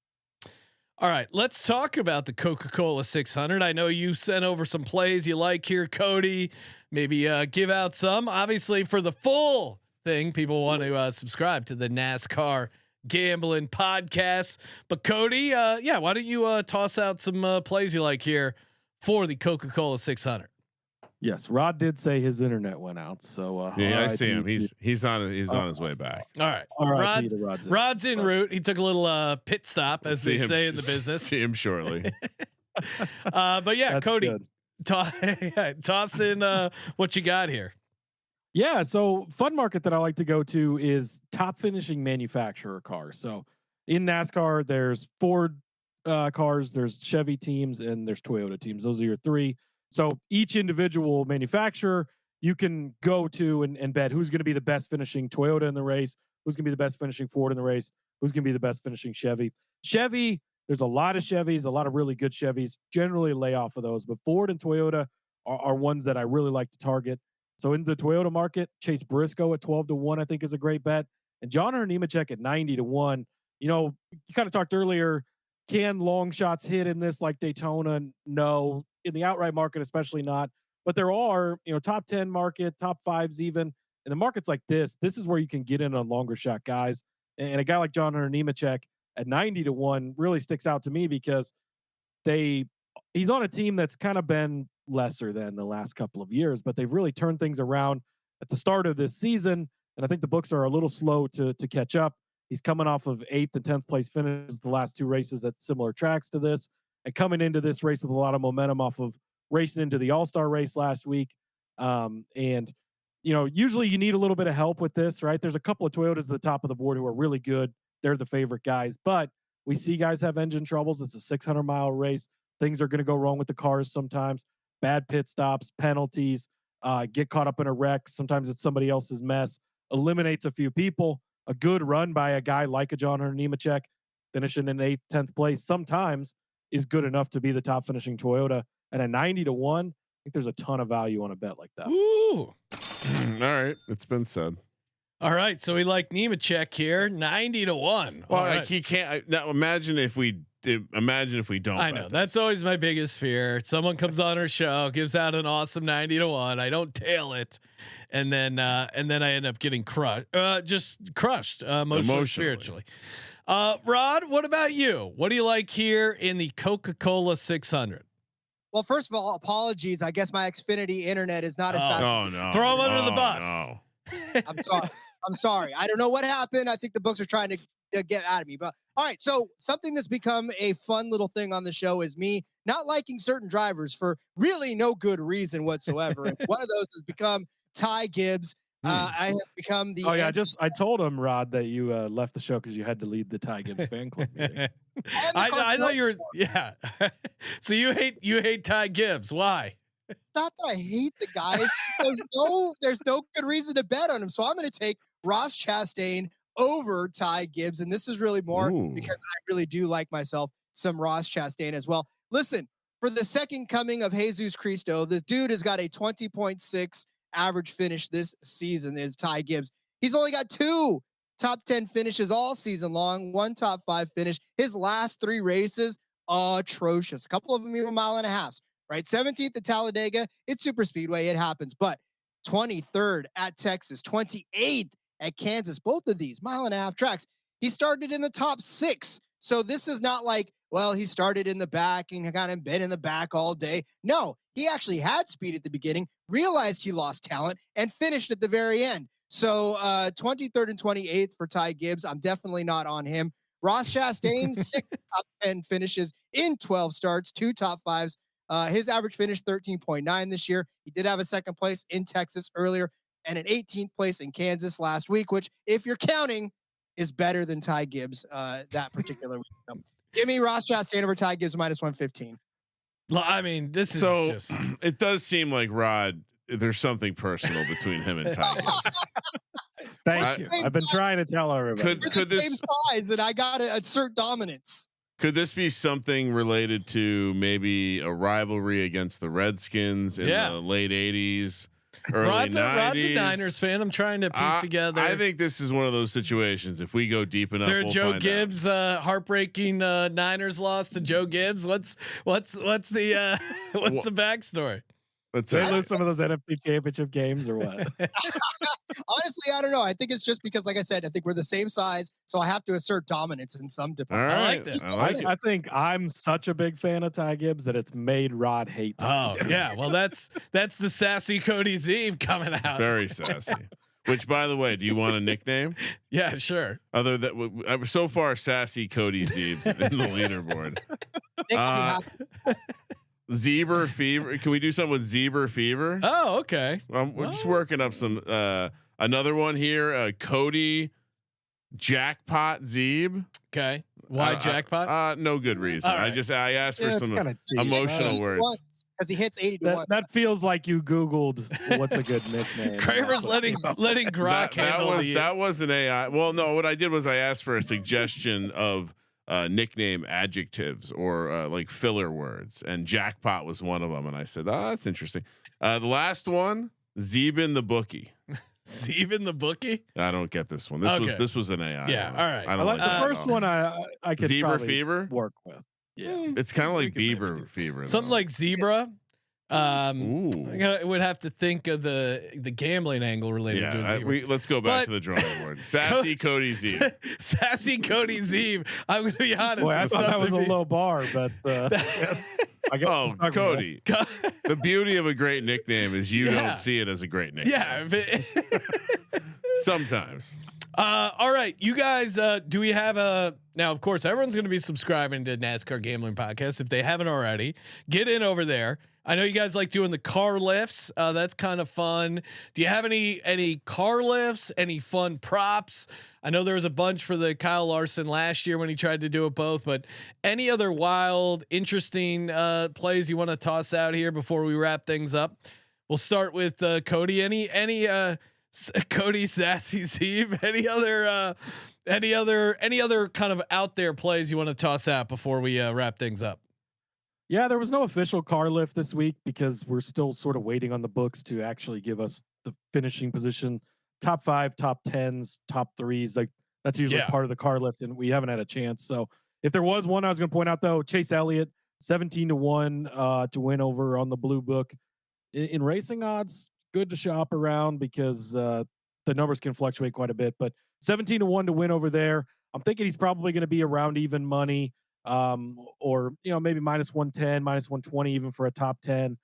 All right, let's talk about the Coca-Cola 600. I know you sent over some plays you like here, Cody. Maybe give out some. Obviously, for the full thing, people want to subscribe to the NASCAR Gambling Podcast. But Cody, why don't you toss out some plays you like here for the Coca-Cola 600?
Yes, Rod did say his internet went out, so
I see him. He's on his way back.
All right, Rod's en route. He took a little pit stop, as they say in the business.
See him shortly.
But yeah, that's Cody, toss in what you got here.
Yeah, so fun market that I like to go to is top finishing manufacturer cars. So in NASCAR, there's Ford cars, there's Chevy teams, and there's Toyota teams. Those are your 3. So each individual manufacturer you can go to and bet who's going to be the best finishing Toyota in the race, who's going to be the best finishing Ford in the race, who's going to be the best finishing Chevy. There's a lot of Chevys, a lot of really good Chevys. Generally lay off of those, but Ford and Toyota are ones that I really like to target. So in the Toyota market, Chase Briscoe at 12-1, I think is a great bet. And John Nemechek at 90-1. You kind of talked earlier, can long shots hit in this like Daytona? No. In the outright market, especially not. But there are, top 10 market, top 5s even. In the markets like this is where you can get in on longer shot guys. And a guy like John Nemechek at 90-1 really sticks out to me because he's on a team that's kind of been lesser than the last couple of years, but they've really turned things around at the start of this season. And I think the books are a little slow to catch up. He's coming off of 8th and 10th place finishes the last 2 races at similar tracks to this, and coming into this race with a lot of momentum off of racing into the All-Star race last week. Usually you need a little bit of help with this, right? There's a couple of Toyotas at the top of the board who are really good. They're the favorite guys, but we see guys have engine troubles. It's a 600-mile race. Things are going to go wrong with the cars sometimes. Bad pit stops, penalties, get caught up in a wreck. Sometimes it's somebody else's mess. Eliminates a few people. A good run by a guy like a John Nemechek, finishing in 8th, 10th place, sometimes is good enough to be the top finishing Toyota. And a 90-1, I think there's a ton of value on a bet like that.
Ooh.
All right. It's been said.
All right, so we like Nemechek here, 90-1.
Well,
All right.
like he can't. Now imagine if we don't.
I know that's always my biggest fear. Someone comes on our show, gives out an awesome 90-1. I don't tail it, and then I end up getting crushed, just crushed emotionally, spiritually. Rod, what about you? What do you like here in the Coca-Cola 600?
Well, first of all, apologies. I guess my Xfinity internet is not as fast.
Oh no!
Throw him under the bus.
No.
I'm sorry. I'm sorry. I don't know what happened. I think the books are trying to get at me. But all right. So something that's become a fun little thing on the show is me not liking certain drivers for really no good reason whatsoever. And one of those has become Ty Gibbs. I have become the.
Oh yeah, I told him, Rod, that you left the show because you had to lead the Ty Gibbs fan club meeting.
I thought you were, yeah. So you hate Ty Gibbs. Why?
Not that I hate the guy. There's no good reason to bet on him. So I'm going to take Ross Chastain over Ty Gibbs, and this is really more because I really do like myself some Ross Chastain as well. Listen, for the second coming of Jesus Cristo, this dude has got a 20.6 average finish this season. Is Ty Gibbs? He's only got 2 top 10 finishes all season long, 1 top 5 finish. His last 3 races, atrocious. A couple of them even 1.5 miles. Right, 17th at Talladega, it's super speedway, it happens. But 23rd at Texas, 28th at Kansas, both of these 1.5 mile tracks. He started in the top 6, so this is not like, well, he started in the back and kind of been in the back all day. No, he actually had speed at the beginning, realized he lost talent, and finished at the very end. So 23rd and 28th for Ty Gibbs. I'm definitely not on him. Ross Chastain, 6 top 10 finishes in 12 starts, 2 top 5s. His average finish 13.9 this year. He did have a second place in Texas earlier and an 18th place in Kansas last week, which, if you're counting, is better than Ty Gibbs that particular week. So, give me Ross Chastain over Ty Gibbs -115.
I mean, this is
so.
Just...
It does seem like Rod. There's something personal between him and Ty Gibbs.
Thank you. I've been trying to tell everybody.
Could the same size, and I got to assert dominance.
Could this be something related to maybe a rivalry against the Redskins in the late 80s, early 90s?
Rod's a Niners fan. I'm trying to piece together.
I think this is one of those situations. If we go deep enough,
is there Joe Gibbs heartbreaking Niners loss to Joe Gibbs? What's the backstory?
They lose some of those NFC Championship games or what?
Honestly, I don't know. I think it's just because, like I said, I think we're the same size, so I have to assert dominance in some department.
All right.
I like this.
I think I'm such a big fan of Ty Gibbs that it's made Rod hate Ty Gibbs.
Yeah. Well, that's the sassy Cody Zeeb coming out.
Very sassy. Which, by the way, do you want a nickname?
Yeah, sure.
Other than so far, sassy Cody Zeebs in the leaderboard. Zebra Fever. Can we do something with Zebra Fever?
Oh, okay.
We're just working up some. Another one here. Cody Jackpot Zeeb.
Okay. Why jackpot?
No good reason.
Right.
I asked for some emotional words
because he hits 80 to 1.
That feels like you Googled what's a good nickname.
Kramer's letting Grok handle
that was an AI. Well, no, what I did was I asked for a suggestion of nickname adjectives or like filler words, and jackpot was one of them. And I said, "Oh, that's interesting." The last one, Zeebin the Bookie.
Zeebin the Bookie.
I don't get this one. This was an AI.
Yeah.
One.
All right.
I don't
like the first one. I could
Zebra
probably
Fever
work with. Yeah,
it's kind of like Bieber Fever.
Something like zebra. I
Ooh.
would have to think of the gambling angle related to a zebra.
Let's go back to the drawing board. Sassy Cody Zeeb.
Sassy Cody Zeeb. I'm going to be honest.
Boy, I thought that was a low bar, but yes,
Cody. The beauty of a great nickname is you don't see it as a great nickname.
Yeah.
Sometimes.
All right, you guys. Do we have a now? Of course, everyone's going to be subscribing to NASCAR Gambling Podcast if they haven't already. Get in over there. I know you guys like doing the car lifts. That's kind of fun. Do you have any car lifts? Any fun props? I know there was a bunch for the Kyle Larson last year when he tried to do it both. But any other wild, interesting plays you want to toss out here before we wrap things up? We'll start with Cody. Any Cody Sassy Zeeb? Any other kind of out there plays you want to toss out before we wrap things up?
Yeah, there was no official car lift this week because we're still sort of waiting on the books to actually give us the finishing position top 5, top 10s, top 3s. Like that's usually part of the car lift, and we haven't had a chance. So if there was one I was going to point out though, Chase Elliott, 17-1 to win over on the blue book. In racing odds, good to shop around because the numbers can fluctuate quite a bit, but 17-1 to win over there. I'm thinking he's probably going to be around even money, or maybe -110, -120 even for a top 10.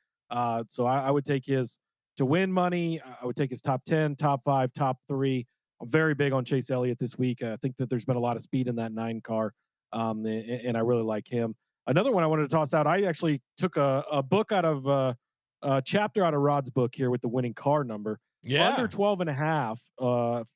So I would take his to win money. I would take his top 10, top 5, top 3. I'm very big on Chase Elliott this week. I think that there's been a lot of speed in that 9 car, and I really like him. Another one I wanted to toss out. I actually took a book out of a chapter out of Rod's book here with the winning car number. Under 12.5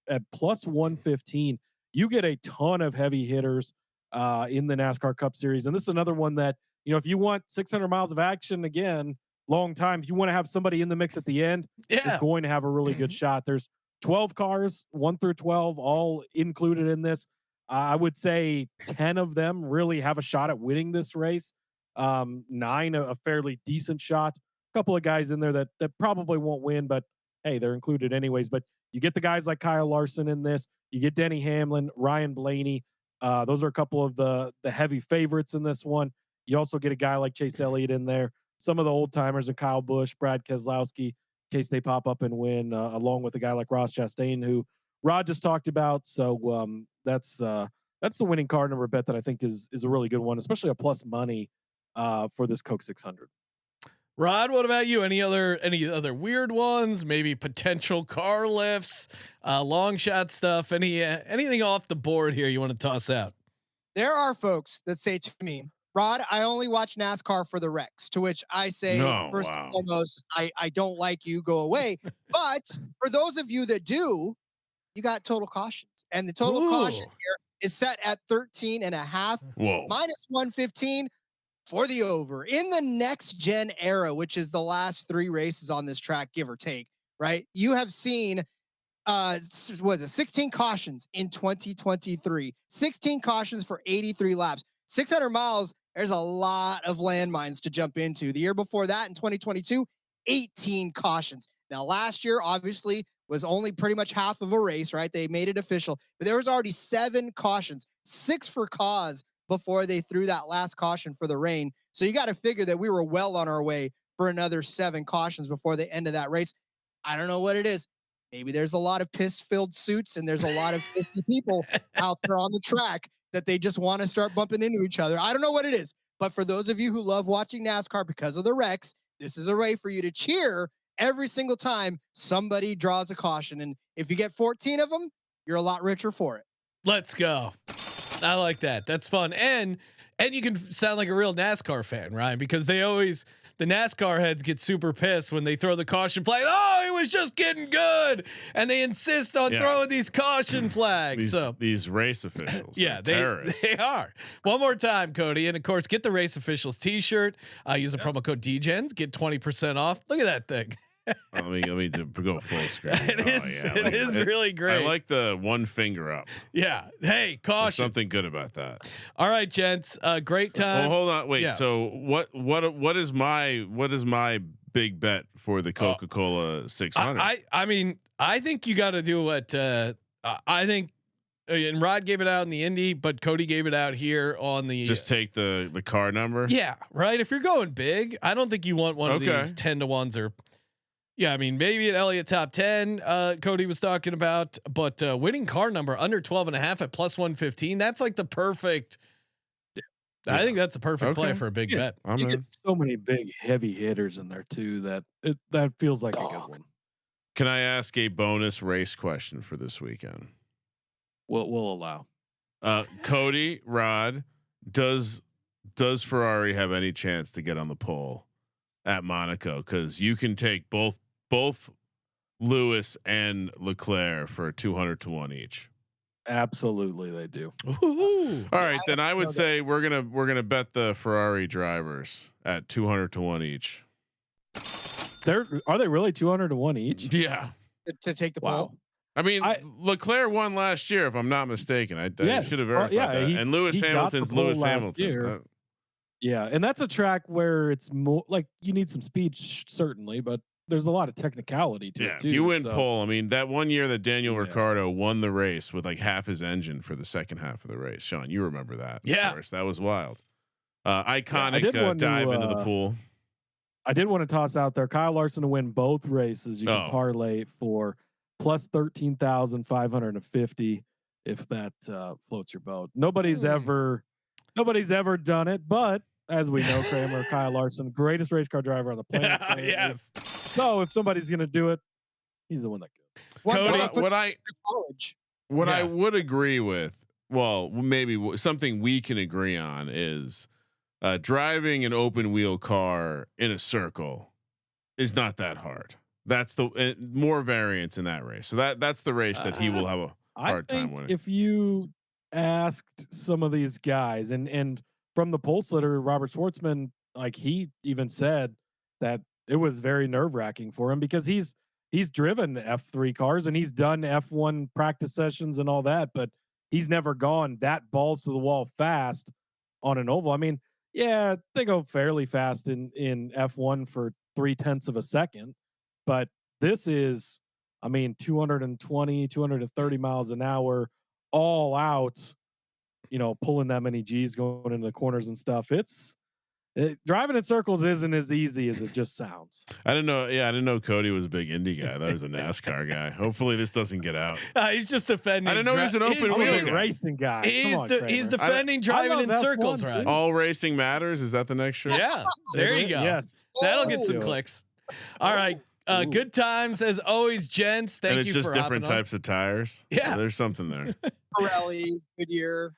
at +115. You get a ton of heavy hitters in the NASCAR Cup Series, and this is another one that if you want 600 miles of action again, long time. If you want to have somebody in the mix at the end, you're going to have a really good shot. There's 12 cars, 1 through 12, all included in this. I would say 10 of them really have a shot at winning this race. 9 a fairly decent shot. A couple of guys in there that probably won't win, but hey, they're included anyways. But you get the guys like Kyle Larson in this. You get Denny Hamlin, Ryan Blaney. Those are a couple of the heavy favorites in this one. You also get a guy like Chase Elliott in there. Some of the old timers and Kyle Busch, Brad Keselowski, in case they pop up and win, along with a guy like Ross Chastain, who Rod just talked about. So that's the winning car number bet that I think is a really good one, especially a plus money for this Coke 600.
Rod, what about you? Any other weird ones? Maybe potential car lifts, long shot stuff. Anything off the board here you want to toss out?
There are folks that say to me, Rod, I only watch NASCAR for the wrecks, to which I say, first and foremost, I don't like you, go away. But for those of you that do, you got total cautions. And the total caution here is set at 13.5.
Whoa.
-115 for the over. In the next gen era, which is the last 3 races on this track, give or take, right? You have seen 16 cautions in 2023. 16 cautions for 83 laps. 600 miles, there's a lot of landmines to jump into. The year before that, in 2022, 18 cautions. Now, last year, obviously, was only pretty much half of a race, right? They made it official, but there was already 7 cautions, 6 for cause before they threw that last caution for the rain. So you got to figure that we were well on our way for another 7 cautions before the end of that race. I don't know what it is. Maybe there's a lot of piss-filled suits and there's a lot of pissy people out there on the track that they just want to start bumping into each other. I don't know what it is, but for those of you who love watching NASCAR because of the wrecks, this is a way for you to cheer every single time somebody draws a caution. And if you get 14 of them, you're a lot richer for it.
Let's go. I like that. That's fun. And you can sound like a real NASCAR fan, Ryan, because the NASCAR heads get super pissed when they throw the caution flag. Oh, it was just getting good. And they insist on throwing these caution flags.
These race officials.
They are. One more time, Cody. And of course, get the race officials t-shirt, use the promo code DGens, get 20% off. Look at that thing.
Let me go full screen.
It is really great.
I like the one finger up.
Yeah. Hey, caution.
There's something good about that.
All right, gents. Great time.
Well, hold on. Wait. Yeah. So what is my big bet for the Coca-Cola 600?
I mean, I think you got to do what I think. And Rod gave it out in the Indy, but Cody gave it out here on the.
Just take the car number.
Yeah. Right. If you're going big, I don't think you want one of these 10-1s or. Yeah, I mean, maybe an Elliott top 10, Cody was talking about, but winning car number under 12.5 at +115. That's like the perfect. Yeah. I think that's the perfect play for a big bet.
You get so many big heavy hitters in there too that feels like a good one.
Can I ask a bonus race question for this weekend?
We'll allow.
Cody, Rod, does Ferrari have any chance to get on the pole at Monaco? Because you can take both Lewis and Leclerc for 200-1 each.
Absolutely, they do.
Ooh.
All right, then I would say we're gonna bet the Ferrari drivers at 200-1 each.
Are they really 200-1 each?
Yeah,
to take the pole.
I mean, Leclerc won last year, if I'm not mistaken. I should have verified that. And Lewis Hamilton's Lewis Hamilton.
Yeah, and that's a track where it's more like you need some speed, certainly, but there's a lot of technicality to
Yeah,
it too.
if you win
so.
pole. I mean, that one year that Daniel Ricciardo won the race with like half his engine for the second half of the race. Sean, you remember that?
Yeah,
of course. That was wild. Iconic
want
dive
to,
into the pool.
I did want to toss out there Kyle Larson to win both races. You can
Oh.
parlay for plus 13,550 if that floats your boat. Nobody's ever done it, but as we know, Kramer, Kyle Larson, greatest race car driver on the planet.
Yes.
So if somebody's going to do it, he's the one that could.
Cody,
What I would agree with, well, maybe something we can agree on is driving an open wheel car in a circle is not that hard. That's the more variance in that race. So that's the race that he will have a hard time winning.
If you asked some of these guys and from the pole sitter, Robert Schwartzman, like he even said that it was very nerve wracking for him because he's driven F3 cars and he's done F1 practice sessions and all that, but he's never gone that balls to the wall fast on an oval. I mean, yeah, they go fairly fast in F1 for 0.3 of a second, but this is, I mean, 220, 230 miles an hour all out, pulling that many G's going into the corners and stuff. Driving in circles isn't as easy as it just sounds.
I didn't know. Yeah, I didn't know Cody was a big Indy guy. That was a NASCAR guy. Hopefully this doesn't get out.
He's just defending.
I didn't know he was an open wheel guy.
Racing guy.
He's defending driving in circles, right?
All racing matters. Is that the next shirt?
Yeah, there you go.
Yes,
that'll get some clicks. All right. Good times as always, gents. Thank you.
And it's just
for
different types of tires.
Yeah,
there's something there.
Pirelli, Goodyear,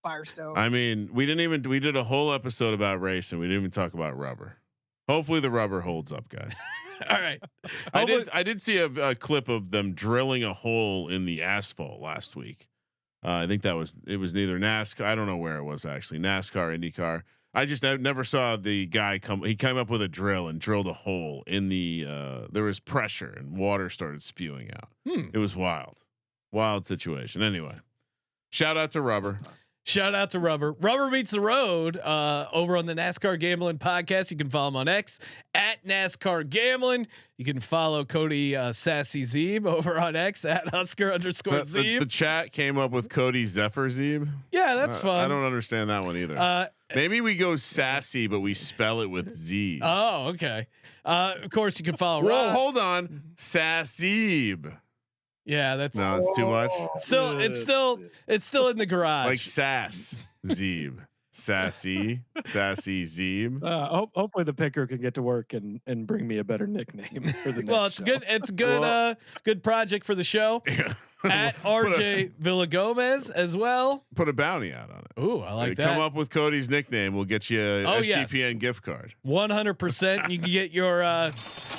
Firestone.
I mean, we did a whole episode about racing. We didn't even talk about rubber. Hopefully the rubber holds up, guys.
All right.
I did see a clip of them drilling a hole in the asphalt last week. I think it was neither NASCAR. I don't know where it was actually. NASCAR, IndyCar. I just never saw the guy come. He came up with a drill and drilled a hole in the. There was pressure and water started spewing out. It was wild situation. Anyway, shout out to rubber.
Shout out to Rubber. Rubber Meets the Road over on the NASCAR Gambling Podcast. You can follow him on X at NASCAR Gambling. You can follow Cody Sassy Zeeb over on X at Husker_Zeeb.
The chat came up with Cody Zephyr Zeeb.
Yeah, that's fun.
I don't understand that one either. Maybe we go sassy, but we spell it with Z's.
Oh, okay. Of course, you can follow.
Whoa, hold on, Sasseeb.
Yeah, that's
no, it's too much.
It's still in the garage.
Like sass Zeeb, sassy Zeeb.
Hopefully the picker can get to work and bring me a better nickname for the next
it's
show.
good. It's good. Good project for the show. At RJ Villagomez as well.
Put a bounty out on it.
Ooh, I like that.
Come up with Cody's nickname. We'll get you a SGPN gift card.
100%. You can get your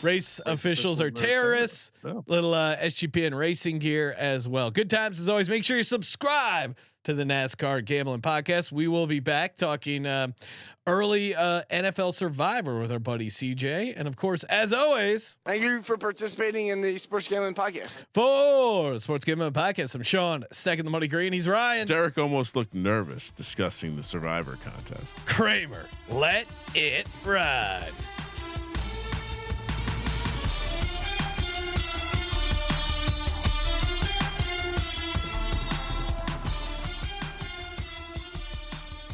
race officials or terrorists, little SGPN racing gear as well. Good times as always. Make sure you subscribe to the NASCAR Gambling Podcast. We will be back talking early NFL Survivor with our buddy CJ, and of course, as always,
thank you for participating in the Sports Gambling Podcast.
For Sports Gambling Podcast, I'm Sean, stacking the money green. He's Ryan.
Derek almost looked nervous discussing the Survivor contest.
Kramer, let it ride.